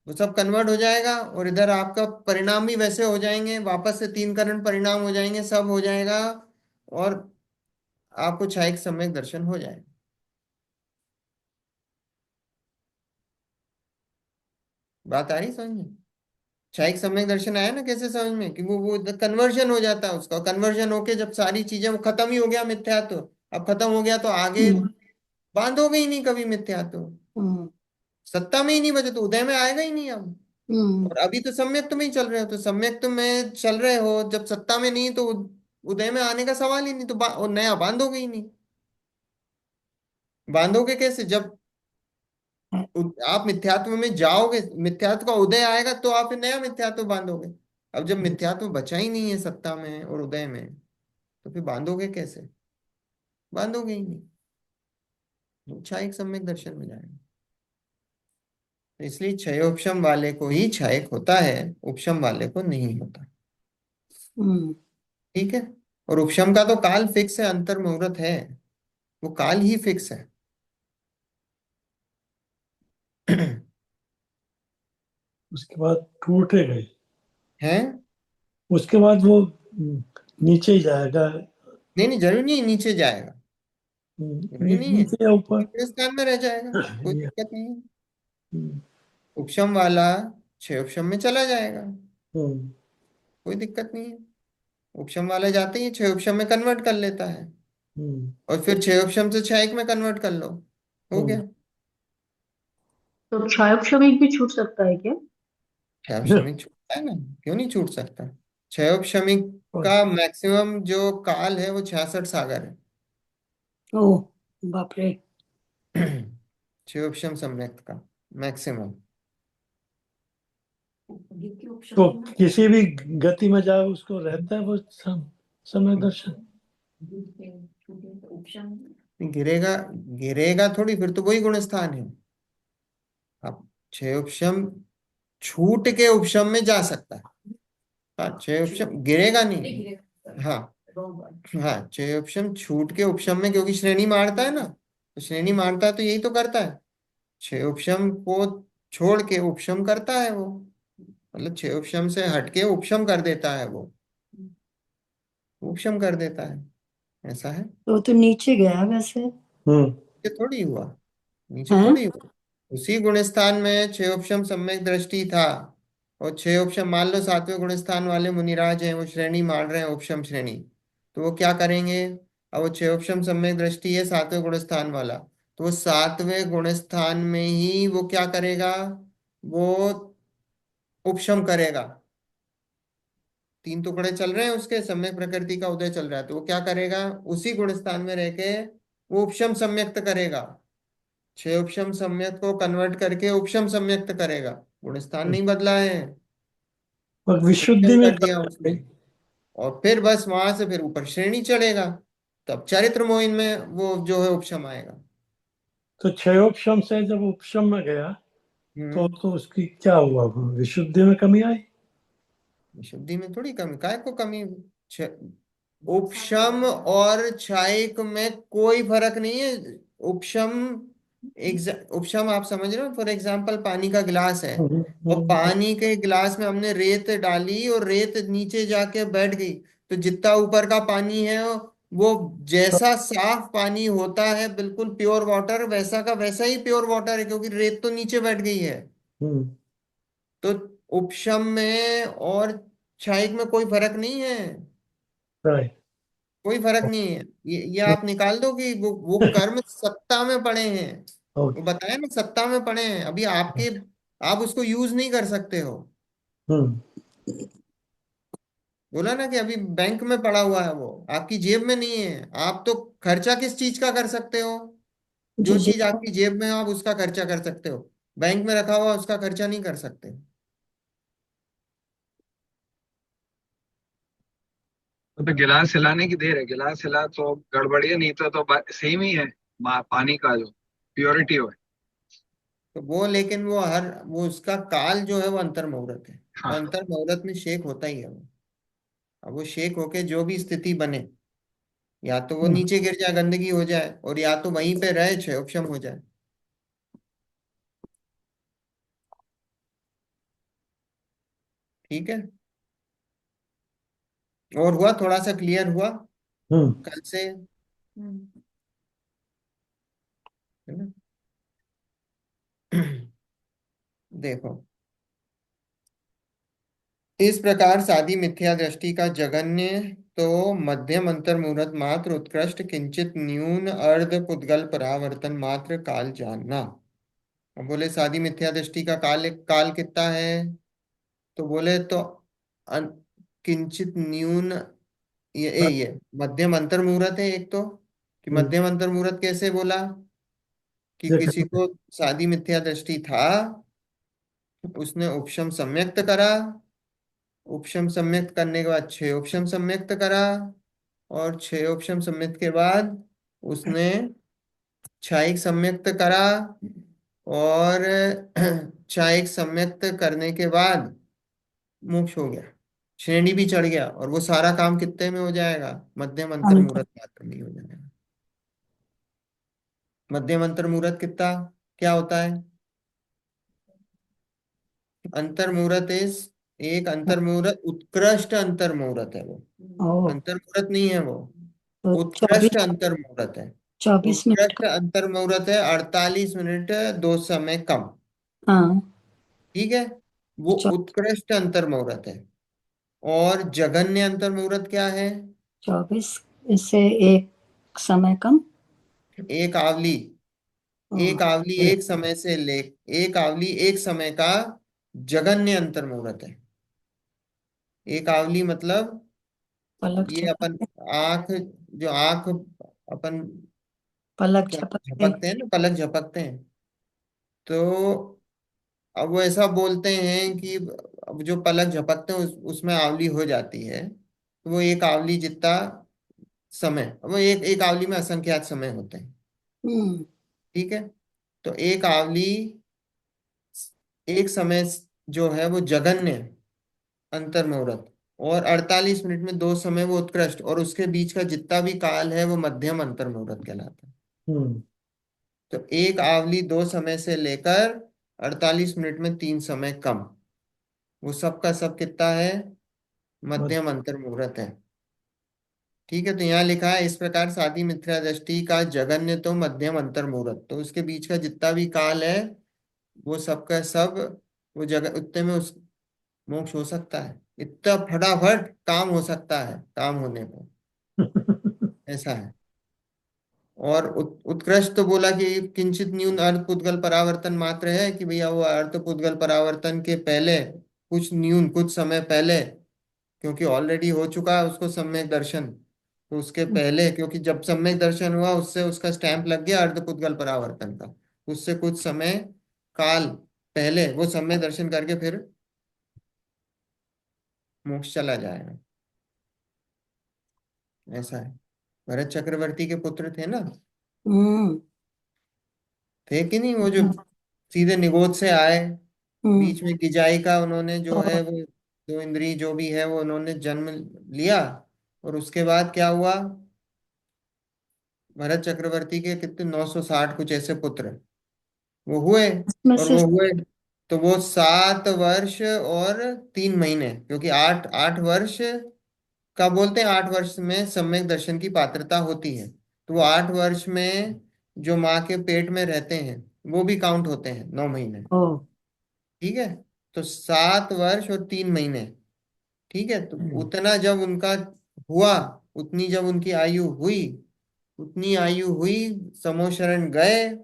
S1: वो सब कन्वर्ट हो जाएगा, और इधर आपका परिणाम भी वैसे हो जाएंगे, वापस से तीन करण परिणाम हो जाएंगे, सब हो जाएगा, और आपको छाया सम्यक दर्शन हो जाएगा। बात आ रही समझ में? क्षयिक सम्यक दर्शन आया ना कैसे समझ में, कि वो कन्वर्जन हो जाता है उसका, कन्वर्जन होके जब सारी चीजें, वो खत्म ही हो गया मिथ्यात्व, अब खत्म हो गया तो आगे
S2: हम्म।
S1: बांधोगे ही नहीं कभी मिथ्यात्व।
S2: हम्म।
S1: सत्ता में ही नहीं बचे तो उदय में आएगा ही नहीं अब।
S2: हम्म।
S1: और अभी तो सम्यक्त में ही चल रहे हो, तो सम्यक्त में चल रहे हो जब सत्ता में नहीं, तो उदय में आने का सवाल ही नहीं, तो और नया बांधोगे ही नहीं। बांधोगे कैसे? जब आप मिथ्यात्व में जाओगे, मिथ्यात्व का उदय आएगा तो आप फिर नया मिथ्यात्व बांधोगे। अब जब मिथ्यात्व बचा ही नहीं है सत्ता में और उदय में, तो फिर बांधोगे कैसे? बांधोगे ही नहीं। तो क्षयिक सम्यक दर्शन में जाएंगे। तो इसलिए क्षयोपशम वाले को ही क्षयिक होता है, उपशम वाले को नहीं होता।
S2: हम्म।
S1: ठीक है। और उपशम का तो काल फिक्स है, अंतर मुहूर्त है, वो काल ही फिक्स है।
S3: उसके बाद टूटेगा ही।
S1: है।
S3: उसके बाद वो नीचे ही जाएगा।
S1: नहीं नहीं, जरूरी नहीं है नीचे जाएगा, जरूरी नहीं है,
S3: नीचे या ऊपर।
S1: तीसरे स्थान में रह जाएगा, कोई
S3: ये,
S1: दिक्कत नहीं है।
S3: हम्म,
S1: उपशम वाला क्षय उपशम में चला जाएगा,
S3: हम्म,
S1: कोई दिक्कत नहीं है। उपशम वाला जाते ही क्षय उपशम में कन्वर्ट कर लेता है,
S3: हम्म,
S1: और फिर क्षय उपशम से क्षयिक में कन्वर्ट कर लो, हो
S3: हम्म।
S1: गया।
S4: तो क्षयोपशमिक भी छूट सकता है क्या?
S1: क्षयोपशमिक छूटता है ना, क्यों नहीं छूट सकता? क्षयोपशमिक
S3: और
S1: का मैक्सिमम जो काल है वो 66 सागर है।
S2: ओ बाप रे।
S1: क्षयोपशम सम्यक का मैक्सिमम।
S6: गीत के उपशम
S3: तो
S6: की ना,
S3: किसी भी गति में जाए उसको रहता है वो समय दर्शन।
S6: गीत के छूटे तो उपशम।
S1: गिरेगा, गिरेगा थोड़ी, फिर तो वही गुण स्थान है। अब क्षय उपशम छूट के उपशम में जा सकता है। हाँ, क्षय उपशम गिरेगा नहीं। हाँ। हाँ, क्षय उपशम छूट के उपशम में, क्योंकि श्रेणी मारता है ना, तो श्रेणी मारता है तो यही तो करता है, क्षय उपशम को छोड़ के उपशम करता है वो, मतलब क्षय उपशम से हटके उपशम कर देता है वो, उपशम कर देता है, ऐसा है।
S2: तो नीचे गया वैसे।
S3: हम्म।
S1: ये थोड़ी हुआ, नीचे
S2: हैं?
S1: थोड़ी हुआ। उसी गुण स्थान में छह उपशम सम्यक दृष्टि था, और छह उपशम मान लो सातवें गुण स्थान वाले मुनिराज हैं, वो श्रेणी मान रहे हैं उपशम श्रेणी, तो वो क्या करेंगे? अब वो छह उपशम सम्यक दृष्टि है सातवें गुण स्थान वाला, तो वो सातवें गुण स्थान में ही वो क्या करेगा? वो उपशम करेगा। तीन टुकड़े चल रहे हैं उसके, सम्यक प्रकृति का उदय चल रहा है, तो वो क्या करेगा? उसी गुण स्थान में रह के वो उपशम सम्यक्त करेगा, छह उपशम सम्यक को कन्वर्ट करके उपशम सम्यक्त करेगा। गुण स्थान नहीं बदला है,
S3: और
S1: उपशम
S3: विशुद्धि में
S1: कर
S3: कब
S1: दिया
S3: है?
S1: उसने। और फिर बस वहां से फिर ऊपर श्रेणी चढ़ेगा, तब चरित्र मोइन में वो जो है उपशम आएगा।
S3: तो क्षयोपशम से जब उपशम में गया
S1: हम्म।
S3: तो उसकी क्या हुआ, विशुद्धि में कमी आई।
S1: शुद्धि में थोड़ी कमी, काय को कमी? छ- उपशम और क्षयिक में कोई फर्क नहीं है। उपशम, उपशम आप समझ रहे हो, फॉर एग्जाम्पल पानी का गिलास है,
S3: हम्म,
S1: और पानी के गिलास में हमने रेत डाली और रेत नीचे जाके बैठ गई, तो जितना ऊपर का पानी है वो जैसा साफ पानी होता है बिल्कुल प्योर वाटर, वैसा का वैसा ही प्योर वाटर है, क्योंकि रेत तो नीचे बैठ गई है।
S3: हम्म,
S1: तो उपशम में और क्षयिक में कोई फर्क नहीं है,
S3: राइट।
S1: कोई फर्क नहीं है। ये आप निकाल दो कि वो कर्म सत्ता में पड़े हैं, वो
S3: ओके।
S1: बताया ना सत्ता में पड़े हैं, अभी आपके, आप उसको यूज नहीं कर सकते हो।
S3: हम्म,
S1: बोला ना कि अभी बैंक में पड़ा हुआ है, वो आपकी जेब में नहीं है, आप तो खर्चा किस चीज का कर सकते हो? जो
S2: जी जी।
S1: चीज आपकी जेब में हो आप उसका खर्चा कर सकते हो, बैंक में रखा हुआ उसका खर्चा नहीं कर सकते।
S7: तो गिलास हिलाने की देर है, गिलास हिला तो गड़बड़ी है, नहीं तो सेम ही है। पानी का जो प्योरिटी हो।
S1: तो वो, लेकिन वो हर, वो उसका काल जो है वो अंतर मुहूर्त है, तो
S7: हाँ।
S1: अंतर मुहूर्त में शेक होता ही है वो। अब वो शेक होके जो भी स्थिति बने, या तो वो
S3: हम्म।
S1: नीचे गिर जाए गंदगी हो जाए, और या तो वहीं पे रहे क्षयोक्षम हो जाए। ठीक है। और हुआ, थोड़ा सा क्लियर हुआ
S3: हम्म।
S1: कल से, है ना? देखो, इस प्रकार सादी मिथ्या दृष्टि का जगन्य तो मध्यम अंतर मुहूर्त मात्र उत्कृष्ट किंचित न्यून अर्ध पुद्गल परावर्तन मात्र काल जानना। और बोले सादी मिथ्या दृष्टि का काल काल कितना है, तो बोले तो अन- किंचित न्यून, ये मध्यम अंतर मुहूर्त है एक तो। कि
S3: हम्म,
S1: मध्यम अंतर मुहूर्त कैसे बोला, कि किसी
S3: देखो
S1: को सादी मिथ्या दृष्टि था, उसने उपशम सम्यक्त करा, उपशम सम्यक्त करने के बाद छह उपशम सम्यक्त करा, और छह उपशम सम्यक्त के बाद उसने क्षायिक सम्यक्त करा, और क्षायिक सम्यक्त करने के बाद मोक्ष हो गया, श्रेणी भी चढ़ गया, और वो सारा काम कितने में हो जाएगा, मध्यम अंतर
S2: अंतर।
S1: मुहूर्त मात्र में ही हो जाएगा। मध्यम अंतर मुहूर्त कितना, क्या होता है, अंतर मुहूर्त इस, एक अंतर मुहूर्त उत्कृष्ट अंतर मुहूर्त है वो,
S2: ओ,
S1: अंतर मुहूर्त नहीं है वो,
S2: तो
S1: उत्कृष्ट अंतर मुहूर्त है।
S2: 24 मिनट
S1: उत्कृष्ट अंतर मुहूर्त है 48 मिनट 2 समय कम।
S2: हाँ,
S1: ठीक है, वो
S2: चौ,
S1: उत्कृष्ट अंतर मुहूर्त है। और जघन्य अंतर मुहूर्त क्या है,
S2: 24 इससे एक समय कम।
S1: एक आवली,
S2: ओ,
S1: एक आवली एक समय से ले, एक आवली एक समय का जघन्य अंतर मुहूर्त है। एक आवली मतलब
S2: पलक
S1: ये अपन
S2: झपकते,
S1: आंख, जो आंख अपन
S2: पलक
S1: क्या
S2: झपकते।
S1: झपकते हैं ना, पलक झपकते हैं, तो अब वो ऐसा बोलते हैं कि अब जो पलक झपकते हैं उसमें आवली हो जाती है, तो वो एक आवली जितना समय, वो एक आवली में असंख्यात समय होते हैं।
S2: हम्म,
S1: ठीक है, तो एक आवली एक समय जो है वो जघन्य अंतर मुहूर्त, और 48 मिनट में 2 समय वो उत्कृष्ट, और उसके बीच का जितना भी काल है वो मध्यम अंतर मुहूर्त कहलाता है।
S3: हम्म,
S1: तो एक आवली 2 समय से लेकर 48 मिनट में 3 समय कम, वो सब का सब कितना है,
S3: मत-
S1: मध्यम अंतर मुहूर्त है। ठीक है, तो यहाँ लिखा है इस प्रकार सादी मिथ्या दृष्टि का जगन्य तो मध्यम अंतर मुहूर्त, तो उसके बीच का जितना भी काल है वो सब का सब, वो जगह उतने में उस मोक्ष हो सकता है, इतना फटाफट काम हो सकता है, काम होने को, ऐसा है। और उत्कृष्ट तो बोला कि किंचित न्यून अर्थ पुद्गल परावर्तन मात्र है, कि भैया वो अर्थ पुद्गल परावर्तन के पहले, कुछ न्यून कुछ समय पहले, क्योंकि ऑलरेडी हो चुका है उसको सम्यक दर्शन, तो उसके पहले, क्योंकि जब सम्यक दर्शन हुआ उससे उसका स्टैंप लग गया अर्ध पुद्गल परावर्तन का, उससे कुछ समय काल पहले वो सम्यक दर्शन करके फिर मोक्ष चला जाएगा, ऐसा है। भरत चक्रवर्ती के पुत्र थे ना,
S2: हम्म,
S1: थे कि नहीं, वो जो सीधे निगोद से आए,
S2: हम्म,
S1: बीच में गिजाई का उन्होंने जो
S2: ओ,
S1: है वो दो इंद्री जो भी है वो उन्होंने जन्म लिया, और उसके बाद क्या हुआ, भरत चक्रवर्ती के कितने 960 कुछ ऐसे पुत्र वो हुए,
S2: इसमें
S1: और
S2: से
S1: वो हुए, तो वो 7 वर्ष और 3 महीने, क्योंकि 8 8 वर्ष का बोलते हैं, 8 वर्ष में सम्यक दर्शन की पात्रता होती है, तो वो 8 वर्ष में जो माँ के पेट में रहते हैं वो भी काउंट होते हैं 9 महीने।
S2: ओ,
S1: ठीक है, तो 7 वर्ष और 3 महीने। ठीक है, तो उतना जब उनका हुआ, उतनी जब उनकी आयु हुई, उतनी आयु हुई, समो शरण गए,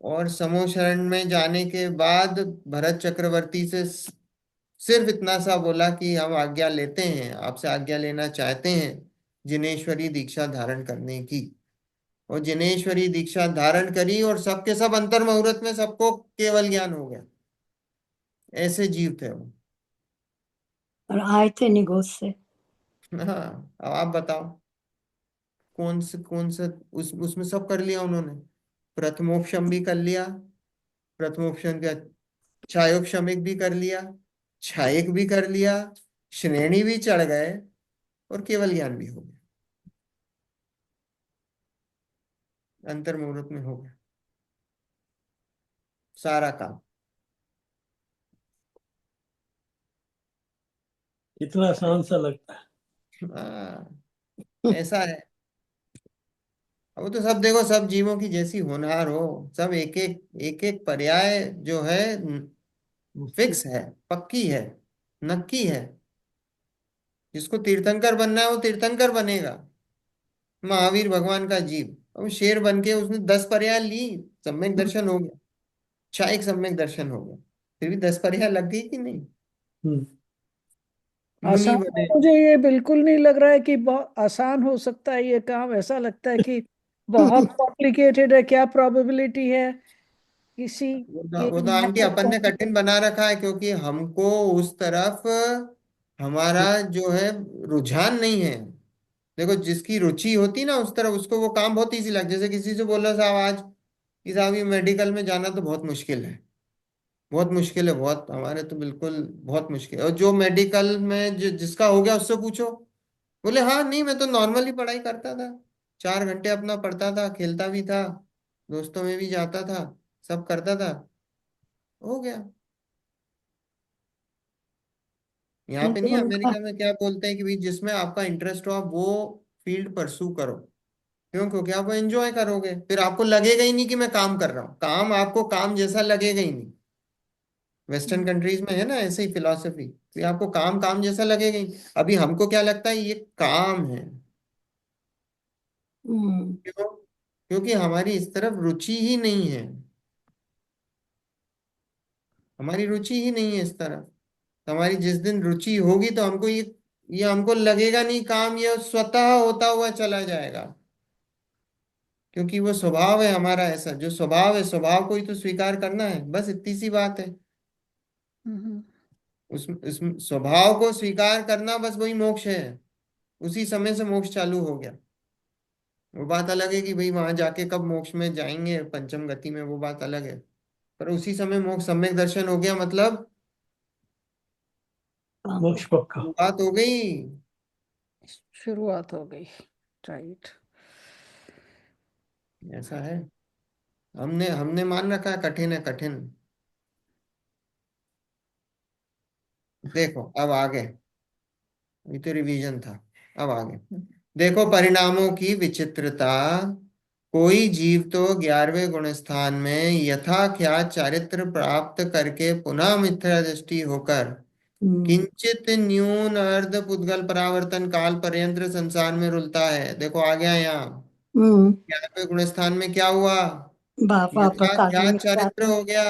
S1: और समूह शरण में जाने के बाद भरत चक्रवर्ती से सिर्फ इतना सा बोला कि हम आज्ञा लेते हैं, आपसे आज्ञा लेना चाहते हैं जिनेश्वरी दीक्षा धारण करने की। और जिनेश्वरी दीक्षा धारण करी, और सबके सब अंतर मुहूर्त में सबको केवल ज्ञान हो गया, ऐसे जीव थे वो।
S2: और आए थे निगोज से।
S1: हाँ, अब आप बताओ कौन से उसमें सब कर लिया उन्होंने, प्रथमोपशम भी कर लिया, प्रथमोपशम का छायोपशमिक भी कर लिया, छायक भी कर लिया, श्रेणी भी चढ़ गए, और केवल ज्ञान भी हो गया, अंतर मुहूर्त में हो गया सारा काम।
S3: कितना आसान सा लगता है।
S1: हाँ, ऐसा है। अब तो सब देखो, सब जीवों की जैसी होनहार हो, सब एक एक पर्याय जो है
S3: मुश्किल।
S1: फिक्स है, पक्की है, नक्की है। जिसको तीर्थंकर बनना है वो तीर्थंकर बनेगा, महावीर भगवान का जीव, अब शेर बन के उसने 10 पर्याय ली, सम्यक दर्शन हो गया। क्षायिक सम्यक दर्शन हो गया। फिर भी 10 पर्याय लग गई कि नहीं?
S3: हम्म।
S1: मुनि
S5: आसान
S1: बने।
S5: मुझे ये बिल्कुल नहीं लग रहा है कि बहुत आसान हो सकता है ये काम। ऐसा लगता है कि बहुत कॉम्प्लिकेटेड है। क्या प्रोबेबिलिटी है किसी के
S1: वो तो आंटी
S5: यहाँ
S1: अपन ने
S5: पहुंचने
S1: कठिन बना रखा है, क्योंकि हमको उस तरफ हमारा जो है रुझान नहीं है। देखो, जिसकी रुचि होती ना उस तरफ, उसको वो काम बहुत इजी लगता है। जैसे किसी से बोलो साहब आज कि साहब ये मेडिकल में जाना तो बहुत मुश्किल है, बहुत मुश्किल है, बहुत, हमारे तो बिल्कुल बहुत मुश्किल है। और जो मेडिकल में जिसका हो गया उससे पूछो, बोले हाँ नहीं मैं तो नॉर्मली पढ़ाई करता था, 4 घंटे अपना पढ़ता था, खेलता भी था, दोस्तों में भी जाता था, सब करता था, हो गया। यहाँ पे
S2: क्योंकि
S1: नहीं,
S2: उनका
S1: अमेरिका में क्या बोलते हैं कि भाई जिसमें आपका इंटरेस्ट हो आप वो फील्ड परसू करो। क्यों? क्योंकि आप वो एंजॉय करोगे, फिर आपको लगेगा ही नहीं कि मैं काम कर रहा हूँ, काम आपको काम जैसा लगेगा ही नहीं। वेस्टर्न कंट्रीज में है ना ऐसे ही फिलॉसफी, फिर आपको काम काम जैसा लगेगा ही। अभी हमको क्या लगता है ये काम है।
S2: हम्म,
S1: क्यों? क्योंकि हमारी इस तरफ रुचि ही नहीं है, हमारी रुचि ही नहीं है इस तरफ। तो हमारी जिस दिन रुचि होगी तो हमको ये हमको लगेगा नहीं काम, ये स्वतः होता हुआ चला जाएगा। क्योंकि वो स्वभाव है हमारा, ऐसा जो स्वभाव है, स्वभाव को ही तो स्वीकार करना है, बस इतनी सी बात है।
S5: हम्म,
S1: उस स्वभाव को स्वीकार करना, बस वही मोक्ष है। उसी समय से मोक्ष चालू हो गया। वो बात अलग है कि भाई वहां जाके कब मोक्ष में जाएंगे पंचम गति में, वो बात अलग है। पर उसी समय मोक्ष सम्यक दर्शन हो गया मतलब
S2: काम
S3: मोक्ष पक्का।
S1: बात हो गई।
S5: शुरुआत हो गई। राइट।
S1: ऐसा है। हमने हमने मान रखा है कठिन है, कठिन। देखो अब आगे, ये तो रिवीजन था। अब आगे देखो, परिणामों की विचित्रता। कोई जीव तो 11वें गुण स्थान में यथाख्यात चारित्र प्राप्त करके पुनः मिथ्या दृष्टि होकर
S2: हम्म,
S1: किंचित न्यून अर्ध पुद्गल परावर्तन काल पर्यंत संसार में रुलता है। देखो आ गया यहाँ।
S2: हम्म,
S1: 11वें गुण स्थान में क्या हुआ?
S2: वापस आगे
S1: यथाख्यात
S2: मिथ्या
S1: चारित्र हो गया।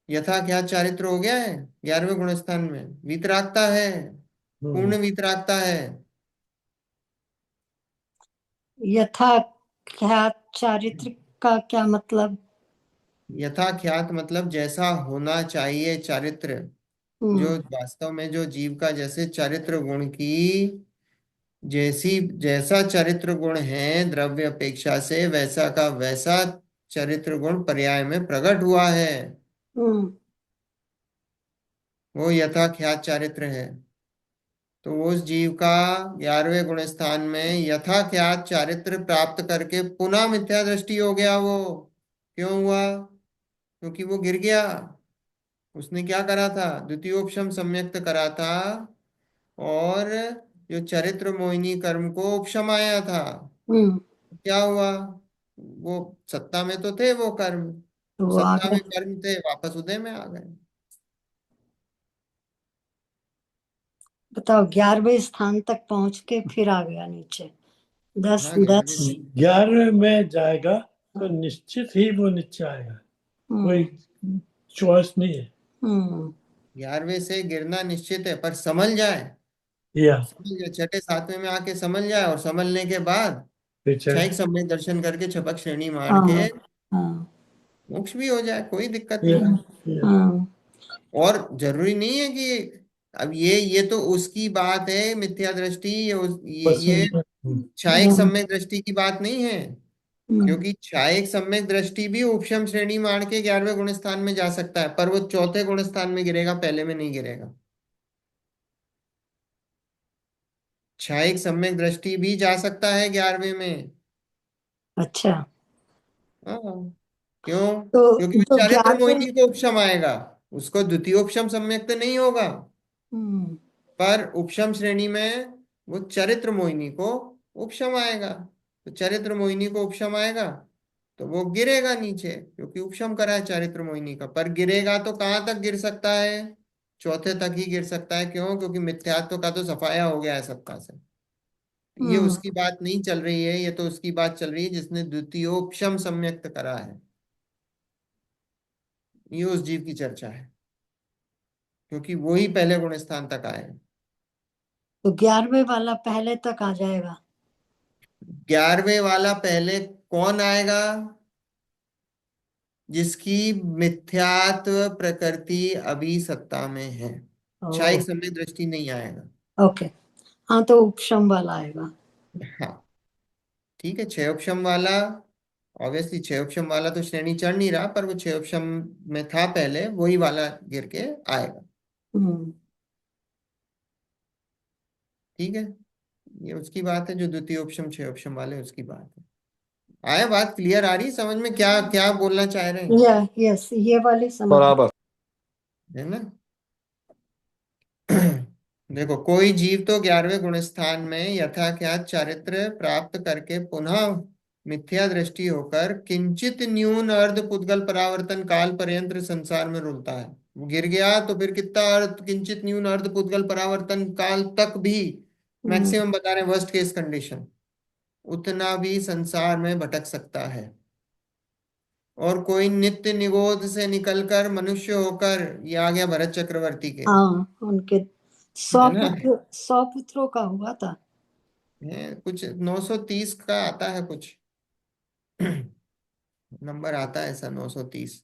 S1: यथाख्यात चारित्र हो गया है 11वें गुण स्थान में। वीतरागता है,
S3: हम्म।
S1: पूर्ण वीतरागता है।
S2: यथाख्यात चारित्र का क्या मतलब?
S1: यथाख्यात मतलब जैसा होना चाहिए चारित्र, जो
S2: हम्म,
S1: वास्तव में जो जीव का जैसे चरित्र गुण की जैसी जैसा चरित्र गुण है द्रव्य अपेक्षा से, वैसा का वैसा चरित्र गुण पर्याय में प्रकट हुआ है,
S2: हम्म,
S1: वो यथाख्यात चारित्र है। तो उस जीव का 11वें गुण स्थान में यथाख्यात चारित्र प्राप्त करके पुनः मिथ्या दृष्टि हो गया वो। क्यों हुआ? क्योंकि वो गिर गया। उसने क्या करा था? द्वितीयोपशम सम्यक्त करा था, और जो चरित्र मोहिनी कर्म को उपशमाया था।
S2: हम्म,
S1: क्या हुआ? वो सत्ता में तो थे वो कर्म,
S2: तो वो आ
S1: सत्ता
S2: गया।
S1: में कर्म थे, वापस उदय में आ गए।
S2: बताओ, 11वें स्थान तक पहुंच के फिर आ गया नीचे। दस
S1: हाँ 11वें।
S2: दस
S3: 11वें में जाएगा तो निश्चित ही वो नीचे आएगा, कोई
S2: हम्म,
S3: चॉइस नहीं है।
S2: हम्म,
S1: 11वें से गिरना निश्चित है, पर संभल जाए।
S3: या
S1: समझ जाए, छठे सातवें में आके संभल जाए, और संभलने के बाद
S3: पीछे।
S1: क्षयिक सम्यक दर्शन करके छपक श्रेणी मार के
S2: हाँ, हाँ,
S1: मोक्ष भी हो जाए, कोई दिक्कत
S3: या,
S1: नहीं है।
S3: या।
S2: हाँ,
S1: और जरूरी नहीं है कि अब ये तो उसकी बात है मिथ्या दृष्टि, ये
S3: पसंद।
S1: क्षयिक
S2: हम्म,
S1: सम्यक दृष्टि की बात नहीं है।
S2: हम्म,
S1: क्योंकि क्षयिक सम्यक दृष्टि भी उपशम श्रेणी मार के 11वें गुण स्थान में जा सकता है, पर वो चौथे गुण स्थान में गिरेगा, पहले में नहीं गिरेगा। क्षयिक सम्यक दृष्टि भी जा सकता है 11वें में।
S2: अच्छा।
S1: हाँ। क्यों? क्योंकि वो
S2: तो
S1: चारित्र
S2: 11वें।
S1: मोहिनी को उपशम आएगा, उसको द्वितीयोपशम सम्यक तो नहीं होगा।
S2: हम्म,
S1: पर उपशम श्रेणी में वो चरित्र मोहिनी को उपशम आएगा। तो चरित्र मोहिनी को उपशम आएगा तो वो गिरेगा नीचे, क्योंकि उपशम करा है चरित्र मोहिनी का। पर गिरेगा तो कहाँ तक गिर सकता है? चौथे तक ही गिर सकता है। क्यों? क्योंकि मिथ्यात्व का तो सफाया हो गया है सत्ता से। ये उसकी बात नहीं चल रही है, ये तो उसकी बात चल रही है जिसने द्वितीयोपशम सम्यक्त करा है। ये उस जीव की चर्चा है, क्योंकि वो ही पहले गुण स्थान तक आए।
S2: तो 11वें वाला पहले तक आ जाएगा।
S1: 11वें वाला पहले कौन आएगा? जिसकी मिथ्यात्व प्रकृति अभी सत्ता में है। क्षायिक समय दृष्टि नहीं आएगा।
S2: ओके, हाँ तो उपशम वाला आएगा।
S1: हाँ ठीक है, क्षयोपशम वाला, ऑब्वियसली क्षयोपशम वाला तो श्रेणी चढ़ नहीं रहा, पर वो क्षयोपशम में था पहले, वही वाला गिर के आएगा।
S2: हम्म
S1: ठीक है, ये उसकी बात है, जो द्वितीय उपशम क्षयोपशम वाले, उसकी बात है। आया बात क्लियर आ रही है समझ में, क्या क्या बोलना चाह रहे हैं?
S2: यस, ये वाली समझ।
S8: बराबर।
S1: है ना? देखो, कोई जीव तो 11वें गुण स्थान में यथाख्यात चारित्र प्राप्त करके पुनः मिथ्या दृष्टि होकर किंचित न्यून अर्ध पुद्गल परावर्तन काल पर्यंत संसार में रुलता है। वो गिर गया तो फिर कितना अर्ध, किंचित न्यून अर्ध पुद्गल परावर्तन काल तक भी, मैक्सिमम बता रहे हैं वर्स्ट केस कंडीशन, उतना भी संसार में भटक सकता है। और कोई नित्य निगोध से निकलकर मनुष्य होकर, ये आ गया भरत चक्रवर्ती के,
S2: हाँ, उनके
S1: है ना?
S2: 100 पुत्रों का हुआ था।
S1: कुछ 930 का आता है कुछ नंबर आता है ऐसा 930।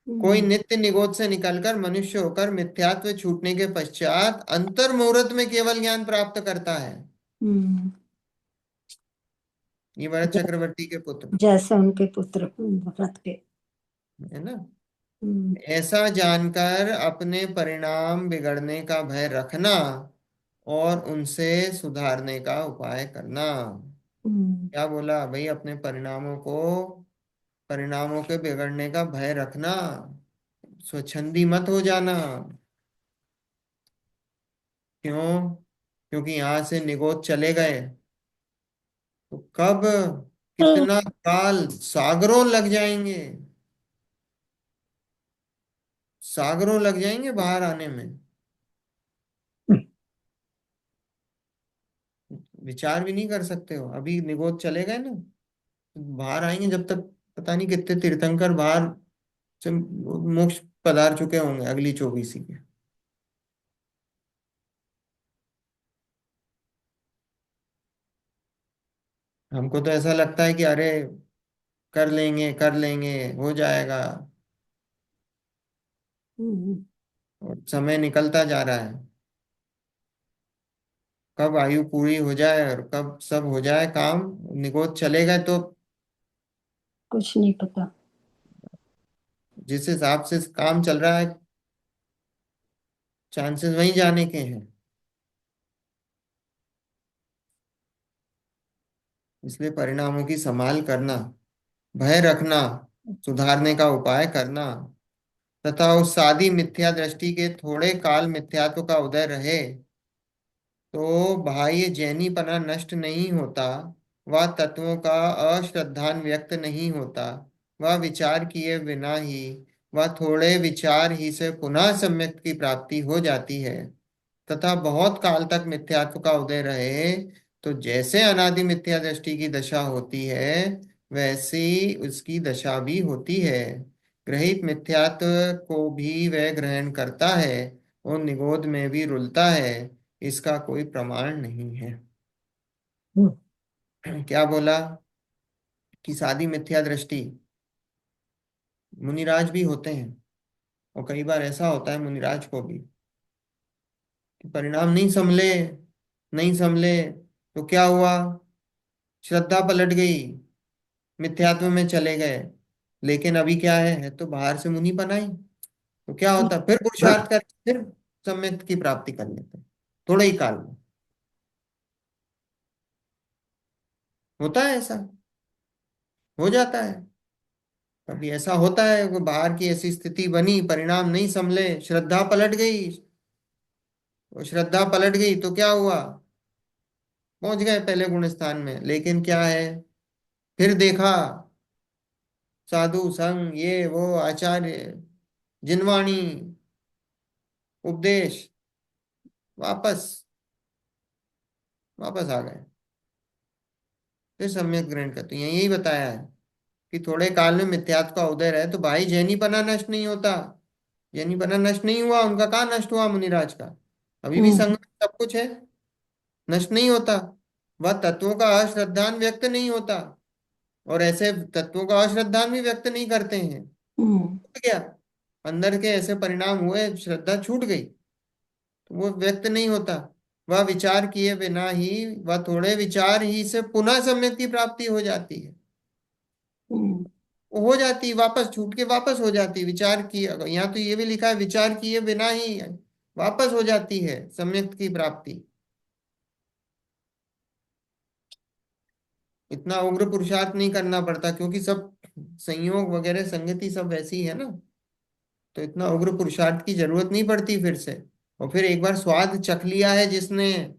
S1: कोई नित्य निगोध से निकलकर मनुष्य होकर मिथ्यात्व छूटने के पश्चात अंतर मुहूर्त में केवल ज्ञान प्राप्त करता है।
S2: हम्म,
S1: ये भरत चक्रवर्ती के पुत्र,
S2: जैसे उनके पुत्र भरत के।
S1: है ना?
S2: हम्म
S1: ऐसा जानकर अपने परिणाम बिगड़ने का भय रखना और उनसे सुधारने का उपाय करना।
S2: हम्म
S1: क्या बोला भाई? अपने परिणामों को, परिणामों के बिगड़ने का भय रखना, स्वच्छंदी मत हो जाना। क्यों? क्योंकि यहां से निगोद चले गए तो कब, कितना काल, सागरों लग जाएंगे, सागरों लग जाएंगे बाहर आने में। विचार भी नहीं कर सकते हो, अभी निगोद चले गए ना, बाहर आएंगे जब तक, पता नहीं कितने तीर्थंकर बाहर से मोक्ष पधार चुके होंगे अगली 24 के। हमको तो ऐसा लगता है कि अरे कर लेंगे कर लेंगे, हो जाएगा,
S2: हम्म,
S1: और समय निकलता जा रहा है। कब आयु पूरी हो जाए और कब सब हो जाए काम, निगोद चले गए तो
S2: कुछ नहीं पता।
S1: जिस हिसाब से काम चल रहा है, चांसेस वहीं जाने के हैं। इसलिए परिणामों की संभाल करना, भय रखना, सुधारने का उपाय करना, तथा उस सादी मिथ्या दृष्टि के थोड़े काल मिथ्यात्व का उदय रहे तो बाह्य जैनीपना नष्ट नहीं होता, वह तत्वों का अश्रद्धान व्यक्त नहीं होता, वह विचार किए बिना ही, वह थोड़े विचार ही से पुनः सम्यक की प्राप्ति हो जाती है, तथा बहुत काल तक मिथ्यात्व का उदय रहे तो जैसे अनादि मिथ्या दृष्टि की दशा होती है वैसी उसकी दशा भी होती है। ग्रहित मिथ्यात्व को भी वह ग्रहण करता है और निगोद में भी रुलता है, इसका कोई प्रमाण नहीं है। क्या बोला? कि सादी मिथ्या दृष्टि मुनिराज भी होते हैं, और कई बार ऐसा होता है मुनिराज को भी कि परिणाम नहीं संभले, नहीं संभले तो क्या हुआ, श्रद्धा पलट गई, मिथ्यात्व में चले गए। लेकिन अभी क्या है तो बाहर से मुनि बनाई, तो क्या होता, फिर पुरुषार्थ कर, फिर सम्यक की प्राप्ति कर लेते हैं थोड़े ही काल में। होता है ऐसा, हो जाता है। कभी ऐसा होता है, वो बाहर की ऐसी स्थिति बनी, परिणाम नहीं संभले, श्रद्धा पलट गई, वो श्रद्धा पलट गई तो क्या हुआ, पहुंच गए पहले गुण स्थान में, लेकिन क्या है, फिर देखा साधु संग, ये वो आचार्य, जिनवाणी, उपदेश, वापस वापस आ गए। फिर सम्यक ग्रहण करते हैं। यही बताया है कि थोड़े काल में मिथ्यात्व का उदय रहे तो भाई जैनीपना नष्ट नहीं होता। जैनीपना नष्ट नहीं हुआ, उनका कहाँ नष्ट हुआ मुनिराज का? अभी भी संग में सब कुछ है, नष्ट नहीं होता। वह तत्वों का अश्रद्धान व्यक्त नहीं होता, और ऐसे तत्वों का अश्रद्धान भी व्यक्त नहीं करते हैं। छूट गया, अंदर के ऐसे परिणाम हुए, श्रद्धा छूट गई तो वो व्यक्त नहीं होता। वह विचार किए बिना ही, वह थोड़े विचार ही से पुनः सम्यक की प्राप्ति हो जाती है। वो हो जाती, वापस छूट के वापस हो जाती, विचार किए, यहाँ तो ये भी लिखा है विचार किए बिना ही वापस हो जाती है सम्यक की प्राप्ति। इतना उग्र पुरुषार्थ नहीं करना पड़ता, क्योंकि सब संयोग वगैरह संगति सब वैसी है ना, तो इतना उग्र पुरुषार्थ की जरूरत नहीं पड़ती फिर से। और फिर एक बार स्वाद चख लिया है जिसने,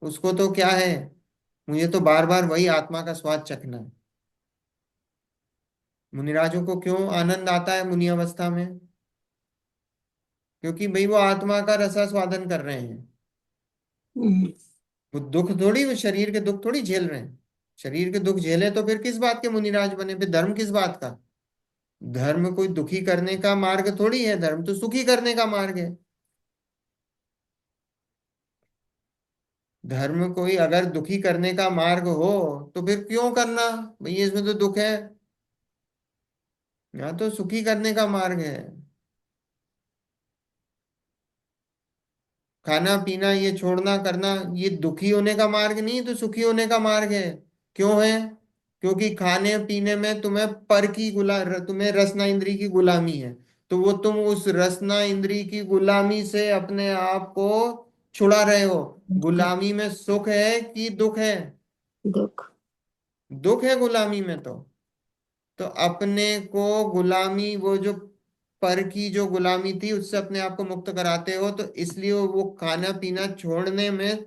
S1: उसको तो क्या है, मुझे तो बार बार वही आत्मा का स्वाद चखना है। मुनिराजों को क्यों आनंद आता है मुनि अवस्था में? क्योंकि भाई वो आत्मा का रसास्वादन कर रहे हैं। वो दुख थोड़ी, वो शरीर के दुख थोड़ी झेल रहे हैं। शरीर के दुख झेले तो फिर किस बात के मुनिराज बने? फिर धर्म किस बात का? धर्म कोई दुखी करने का मार्ग थोड़ी है, धर्म तो सुखी करने का मार्ग है। धर्म कोई अगर दुखी करने का मार्ग हो तो फिर क्यों करना? भैया इसमें तो दुख है, यहाँ तो सुखी करने का मार्ग है। खाना पीना ये छोड़ना करना, ये दुखी होने का मार्ग नहीं, तो सुखी होने का मार्ग है। क्यों है? क्योंकि खाने पीने में तुम्हें पर की तुम्हें रसना इंद्री की गुलामी है। तो वो तुम उस रसना इंद्री की गुलामी से अपने आप को छुड़ा रहे हो। गुलामी में सुख है कि दुख है?
S2: दुख।
S1: दुख है गुलामी में। तो अपने को गुलामी, वो जो पर की जो गुलामी थी उससे अपने आप को मुक्त कराते हो, तो इसलिए वो खाना पीना छोड़ने में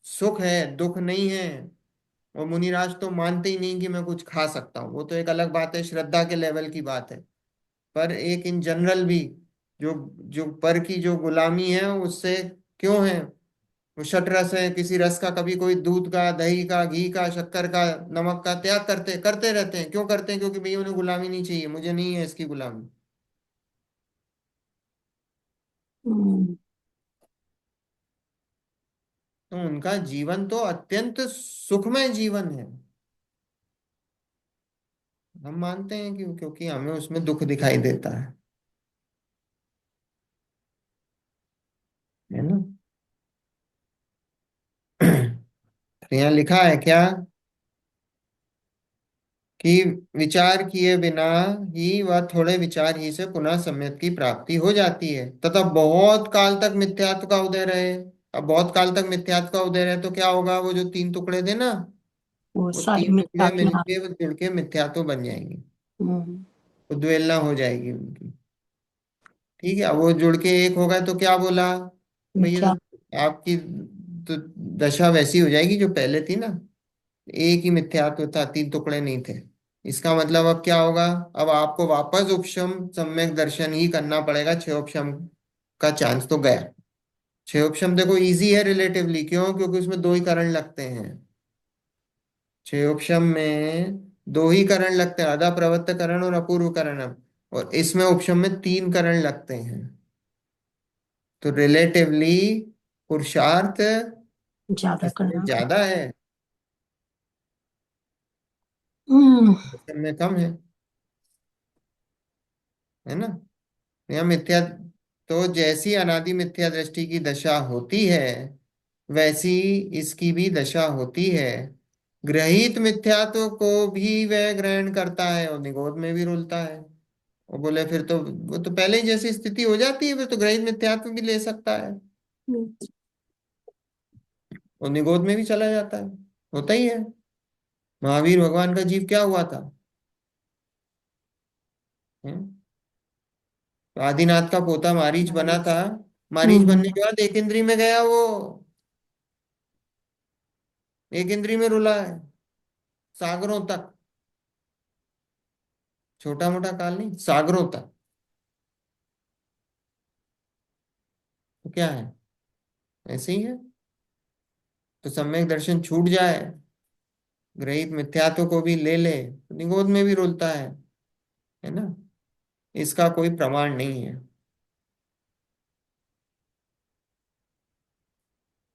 S1: सुख है, दुख नहीं है। और मुनिराज तो मानते ही नहीं कि मैं कुछ खा सकता हूँ, वो तो एक अलग बात है, श्रद्धा के लेवल की बात है। पर एक इन जनरल भी, जो जो पर की जो गुलामी है उससे क्यों है? वो षट रस है, किसी रस का, कभी कोई दूध का, दही का, घी का, शक्कर का, नमक का त्याग करते करते रहते हैं। क्यों करते हैं? क्योंकि भैया उन्हें गुलामी नहीं चाहिए, मुझे नहीं है इसकी गुलामी। तो उनका जीवन तो अत्यंत सुखमय जीवन है। हम मानते हैं कि क्योंकि हमें उसमें दुख दिखाई देता है ना। तो यहाँ लिखा है क्या कि विचार किए बिना ही, वह थोड़े विचार ही से पुनः सम्यक की प्राप्ति हो जाती है, तथा बहुत काल तक मिथ्यात्व का उदय रहे। अब बहुत काल तक मिथ्यात्व का उदय रहे तो क्या होगा? वो जो तीन टुकड़े थे ना,
S2: वो
S1: वो
S2: सारी
S1: तीन टुकड़े
S2: मिथ्यात्म।
S1: मिलके वो जुड़ के मिथ्यात्व बन जाएंगे। उद्वेलना हो जाएगी उनकी। ठीक है, अब वो जुड़ के एक हो गए तो क्या बोला भैया?
S2: मिथ्या।
S1: तो आपकी तो दशा वैसी हो जाएगी जो पहले थी ना, एक ही मिथ्यात्व था, तीन टुकड़े नहीं थे। इसका मतलब अब क्या होगा? अब आपको वापस उपशम सम्यक दर्शन ही करना पड़ेगा। छह उपशम का चांस तो गया। छह उपशम देखो इजी है रिलेटिवली, क्यों? क्योंकि उसमें दो ही करण लगते हैं। छह उपशम में दो ही करण लगते हैं, आधा प्रवृत्त करण और अपूर्व करण। और इसमें उपशम में तीन करण लगते हैं। तो रिलेटिवली पुरुषार्थ
S2: ज्यादा
S1: इसमें
S2: करना
S1: ज्यादा है,
S2: हम्म
S1: में कम है ना। यहाँ मिथ्या, तो जैसी अनादि मिथ्या दृष्टि की दशा होती है वैसी इसकी भी दशा होती है। ग्रहित मिथ्यात्व को भी वह ग्रहण करता है और निगोद में भी रुलता है। वो बोले फिर तो वो तो पहले ही जैसी स्थिति हो जाती है, फिर तो ग्रहित मिथ्यात्व भी ले सकता है और निगोद में भी चला जाता है। होता ही है। महावीर भगवान का जीव क्या हुआ था? हम्म? तो आदिनाथ का पोता मारीच बना था। मारीच बनने के बाद एक इंद्री में गया वो, एक इंद्री में रुला है सागरों तक। छोटा मोटा काल नहीं, सागरों तक। तो क्या है? ऐसे ही है। तो सम्यक दर्शन छूट जाए ग्रहित मिथ्यात्व को भी ले ले तो निगोद में भी रुलता है ना। इसका कोई प्रमाण नहीं है,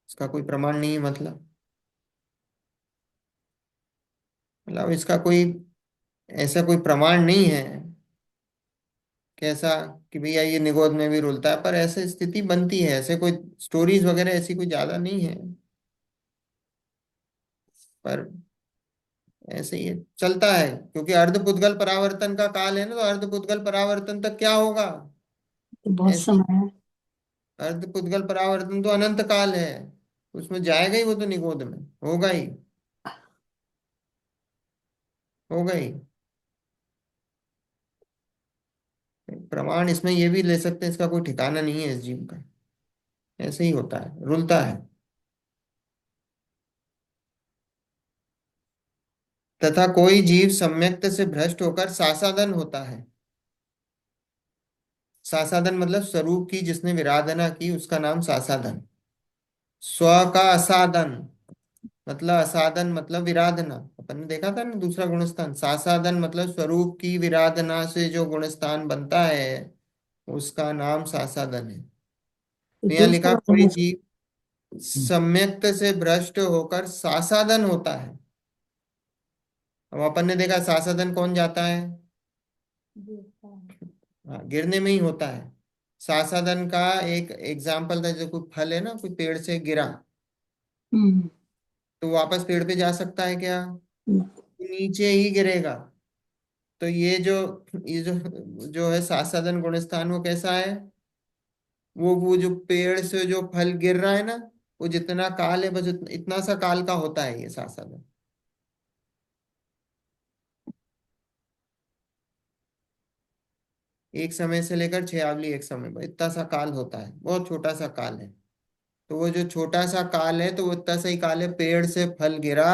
S1: इसका कोई प्रमाण नहीं है, मतलब इसका कोई ऐसा कोई प्रमाण नहीं है कैसा कि भैया ये निगोद में भी रुलता है, पर ऐसे स्थिति बनती है, ऐसे कोई स्टोरीज वगैरह ऐसी कोई ज्यादा नहीं है, पर ऐसे ही चलता है, क्योंकि अर्धपुद्गल परावर्तन का काल है ना, तो अर्धपुद्गल परावर्तन तक क्या होगा,
S2: तो बहुत
S1: ऐसे ही।
S2: समय है।
S1: अर्धपुद्गल परावर्तन तो अनंत काल है, उसमें जाएगा ही वो, तो निगोद में होगा ही, होगा ही। प्रमाण इसमें ये भी ले सकते हैं, इसका कोई ठिकाना नहीं है इस जीव का, ऐसे ही होता है, रुलता है। तथा कोई जीव सम्यक्त से भ्रष्ट होकर सासादन होता है। सासादन मतलब स्वरूप की जिसने विराधना की उसका नाम सासादन। स्व का असाधन मतलब, असाधन मतलब विराधना, अपन ने देखा था ना दूसरा गुणस्थान। सासाधन मतलब स्वरूप की विराधना से जो गुणस्थान बनता है उसका नाम सासाधन है।
S2: तो
S1: तो यहाँ लिखा
S2: दूसरा
S1: कोई
S2: गुण
S1: जीव सम्यक्त से भ्रष्ट होकर सासाधन होता है। अब अपन ने देखा सासाधन कौन जाता है, हाँ, गिरने में ही होता है। सासाधन का एक एग्जाम्पल था, जैसे कोई फल है ना, कोई पेड़ से गिरा
S2: हम्म,
S1: तो वापस पेड़ पे जा सकता है क्या, नीचे ही गिरेगा। तो ये जो जो है सासाधन गुणस्थान वो कैसा है, वो जो पेड़ से जो फल गिर रहा है ना, वो जितना काल है बस इतना सा काल का होता है ये सासाधन। एक समय से लेकर छह आवली एक समय पर इतना सा काल होता है, बहुत छोटा सा काल है। तो वो जो छोटा सा काल है तो वो इतना सा ही काल है, पेड़ से फल गिरा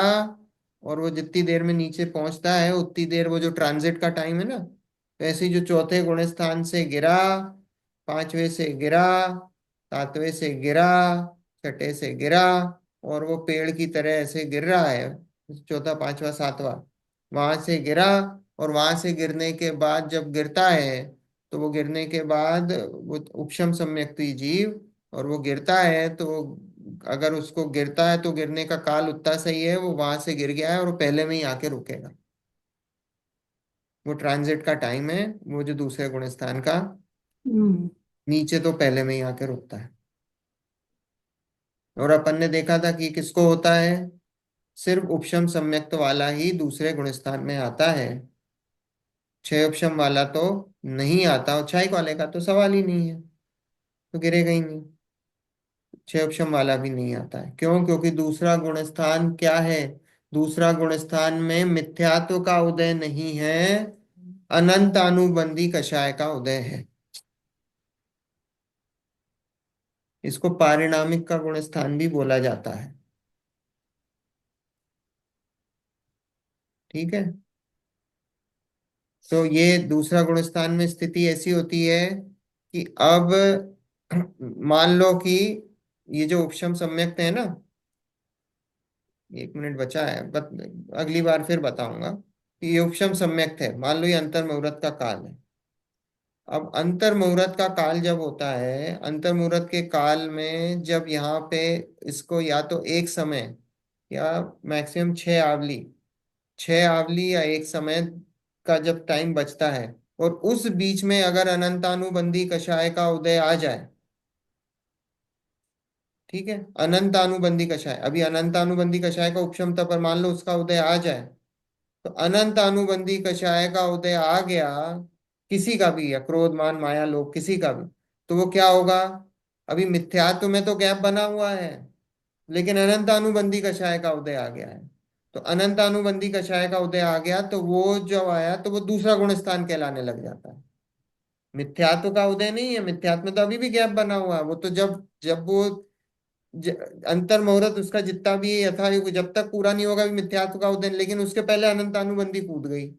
S1: और वो जितनी देर में नीचे पहुंचता है उतनी देर वो जो ट्रांजिट का टाइम है ना, वैसे ही जो चौथे गुण स्थान से गिरा, पांचवे से गिरा, सातवें से गिरा, छठे से गिरा, और वो पेड़ की तरह ऐसे गिर रहा है, चौथा पांचवा सातवां वहां से गिरा। और वहां से गिरने के बाद जब गिरता है तो वो गिरने के बाद वो उपशम सम्यक्ति जीव, और वो गिरता है तो अगर उसको गिरता है तो गिरने का काल उतना सही है, वो वहां से गिर गया है और वो पहले में ही आके रुकेगा। वो ट्रांजिट का टाइम है, वो जो दूसरे गुण स्थान का,
S2: हम्म,
S1: नीचे तो पहले में ही आके रुकता है। और अपन ने देखा था कि किसको होता है, सिर्फ उपशम सम्यक्त वाला ही दूसरे गुण स्थान में आता है, क्षय उपशम वाला तो नहीं आता, और क्षयिक वाले का तो सवाल ही नहीं है, तो गिरेगा ही नहीं। क्षयक्षम वाला भी नहीं आता है, क्यों, क्योंकि दूसरा गुण स्थान क्या है, दूसरा गुण स्थान में मिथ्यात्व का उदय नहीं है, अनंत अनुबंधी कषाय का उदय है। इसको पारिणामिक का गुण स्थान भी बोला जाता है। ठीक है, तो ये दूसरा गुण स्थान में स्थिति ऐसी होती है कि अब मान लो कि ये जो उपशम सम्यक्त है ना, एक मिनट बचा है, अगली बार फिर बताऊंगा कि ये उपशम सम्यक्त है, मान लो ये अंतर मुहूर्त का काल है। अब अंतर मुहूर्त का काल जब होता है, अंतर मुहूर्त के काल में जब यहाँ पे इसको या तो एक समय या मैक्सिमम छह आवली या एक समय का जब टाइम बचता है, और उस बीच में अगर अनंतानुबंधी कषाय का उदय आ जाए, ठीक है, अनंतानुबंधी कषाय, अभी अनंतानुबंधी कषाय का उपशम था पर मान लो उसका उदय आ जाए, तो अनंत अनुबंधी कषाय का उदय आ गया, किसी का भी, या क्रोध मान माया लोभ किसी का भी, तो वो क्या होगा, अभी मिथ्यात्व में तो गैप बना हुआ है, लेकिन अनंत अनुबंधी कषाय का उदय आ गया है। तो अनंत अनुबंधी कषाय का उदय आ गया तो वो जब आया तो वो दूसरा गुण स्थान कहलाने लग जाता है। मिथ्यात्व का उदय नहीं है, मिथ्यात्व में तो अभी भी गैप बना हुआ है, वो तो जब जब वो ज, अंतर मुहूर्त उसका जितना भी यथा युग जब तक पूरा नहीं होगा, भी मिथ्यात्व का उदय, लेकिन उसके पहले अनंत अनुबंधी कूद गई,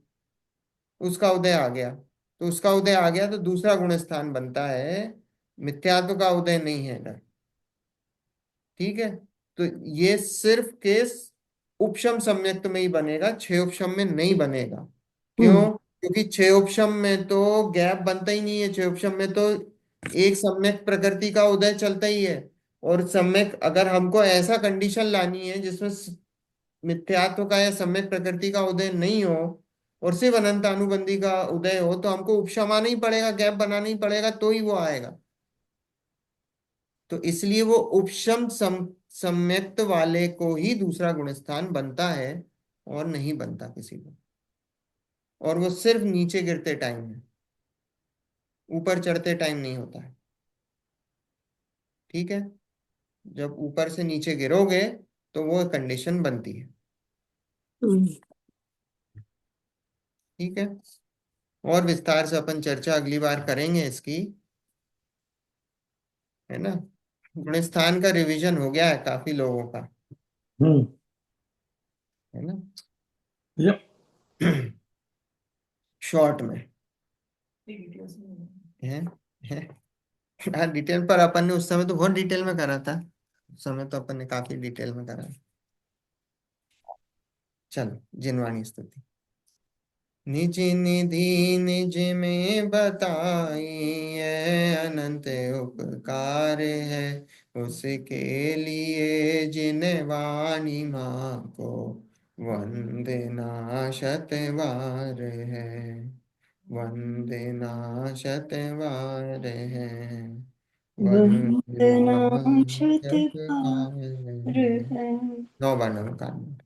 S1: उसका उदय आ गया, तो उसका उदय आ गया तो दूसरा गुण स्थान बनता है, मिथ्यात्व का उदय नहीं है इधर। ठीक है, तो ये सिर्फ केस उपशम सम्यक्त में ही बनेगा, छह उपशम में नहीं बनेगा। क्यों? क्योंकि छह उपशम में तो गैप बनता ही नहीं है। छह उपशम में तो एक सम्यक प्रकृति का उदय चलता ही है। और सम्यक, अगर हमको ऐसा कंडीशन लानी है जिसमें मिथ्यात्व का या सम्यक प्रकृति का उदय नहीं हो और सिर्फ अनंत अनुबंधी का उदय हो, तो हमको उपशम आना ही पड़ेगा, गैप बनाना ही पड़ेगा, तो ही वो आएगा। तो इसलिए वो उपशम सम्यक्त वाले को ही दूसरा गुणस्थान बनता है और नहीं बनता किसी को। और वो सिर्फ नीचे गिरते टाइम है, ऊपर चढ़ते टाइम नहीं होता है। ठीक है? जब ऊपर से नीचे गिरोगे तो वो कंडीशन बनती है। ठीक है? और विस्तार से अपन चर्चा अगली बार करेंगे इसकी, है ना। गुणस्थान का रिवीजन हो गया है काफी लोगों का,
S3: हम्म।
S1: है ना।
S3: यप।
S1: शॉर्ट में
S6: डिटेल्स में
S1: है, है। हाँ, डिटेल पर अपन ने उस समय तो बहुत डिटेल में करा था। उस समय तो अपन ने काफी डिटेल में करा। चलो, जिनवाणी स्तुति। निज निधि निज में बताई है, अनंत उपकार है उसके लिए, जिन वाणी माँ को वंदना शतवार है, वंदना शतवार है, वंदना
S2: वंदना
S1: शतवार
S2: शतवार
S1: है।
S2: है।
S1: 9 बार नमस्कार।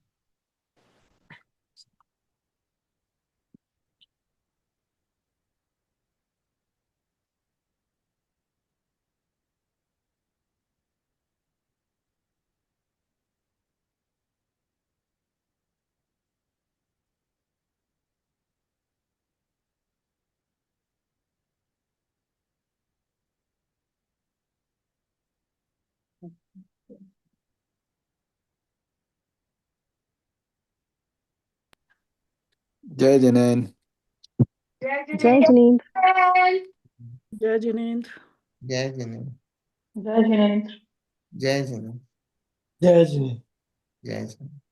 S8: जय जिनेन।
S9: जय जिनेन्द्र।
S5: जय जिनेन्द्र।
S1: जय जिनेन्द्र।
S4: जय जिनेन्द्र।
S1: जय जिनेन्द्र।
S3: जय जिनेन्द्र।
S1: जय जिनेन्द्र।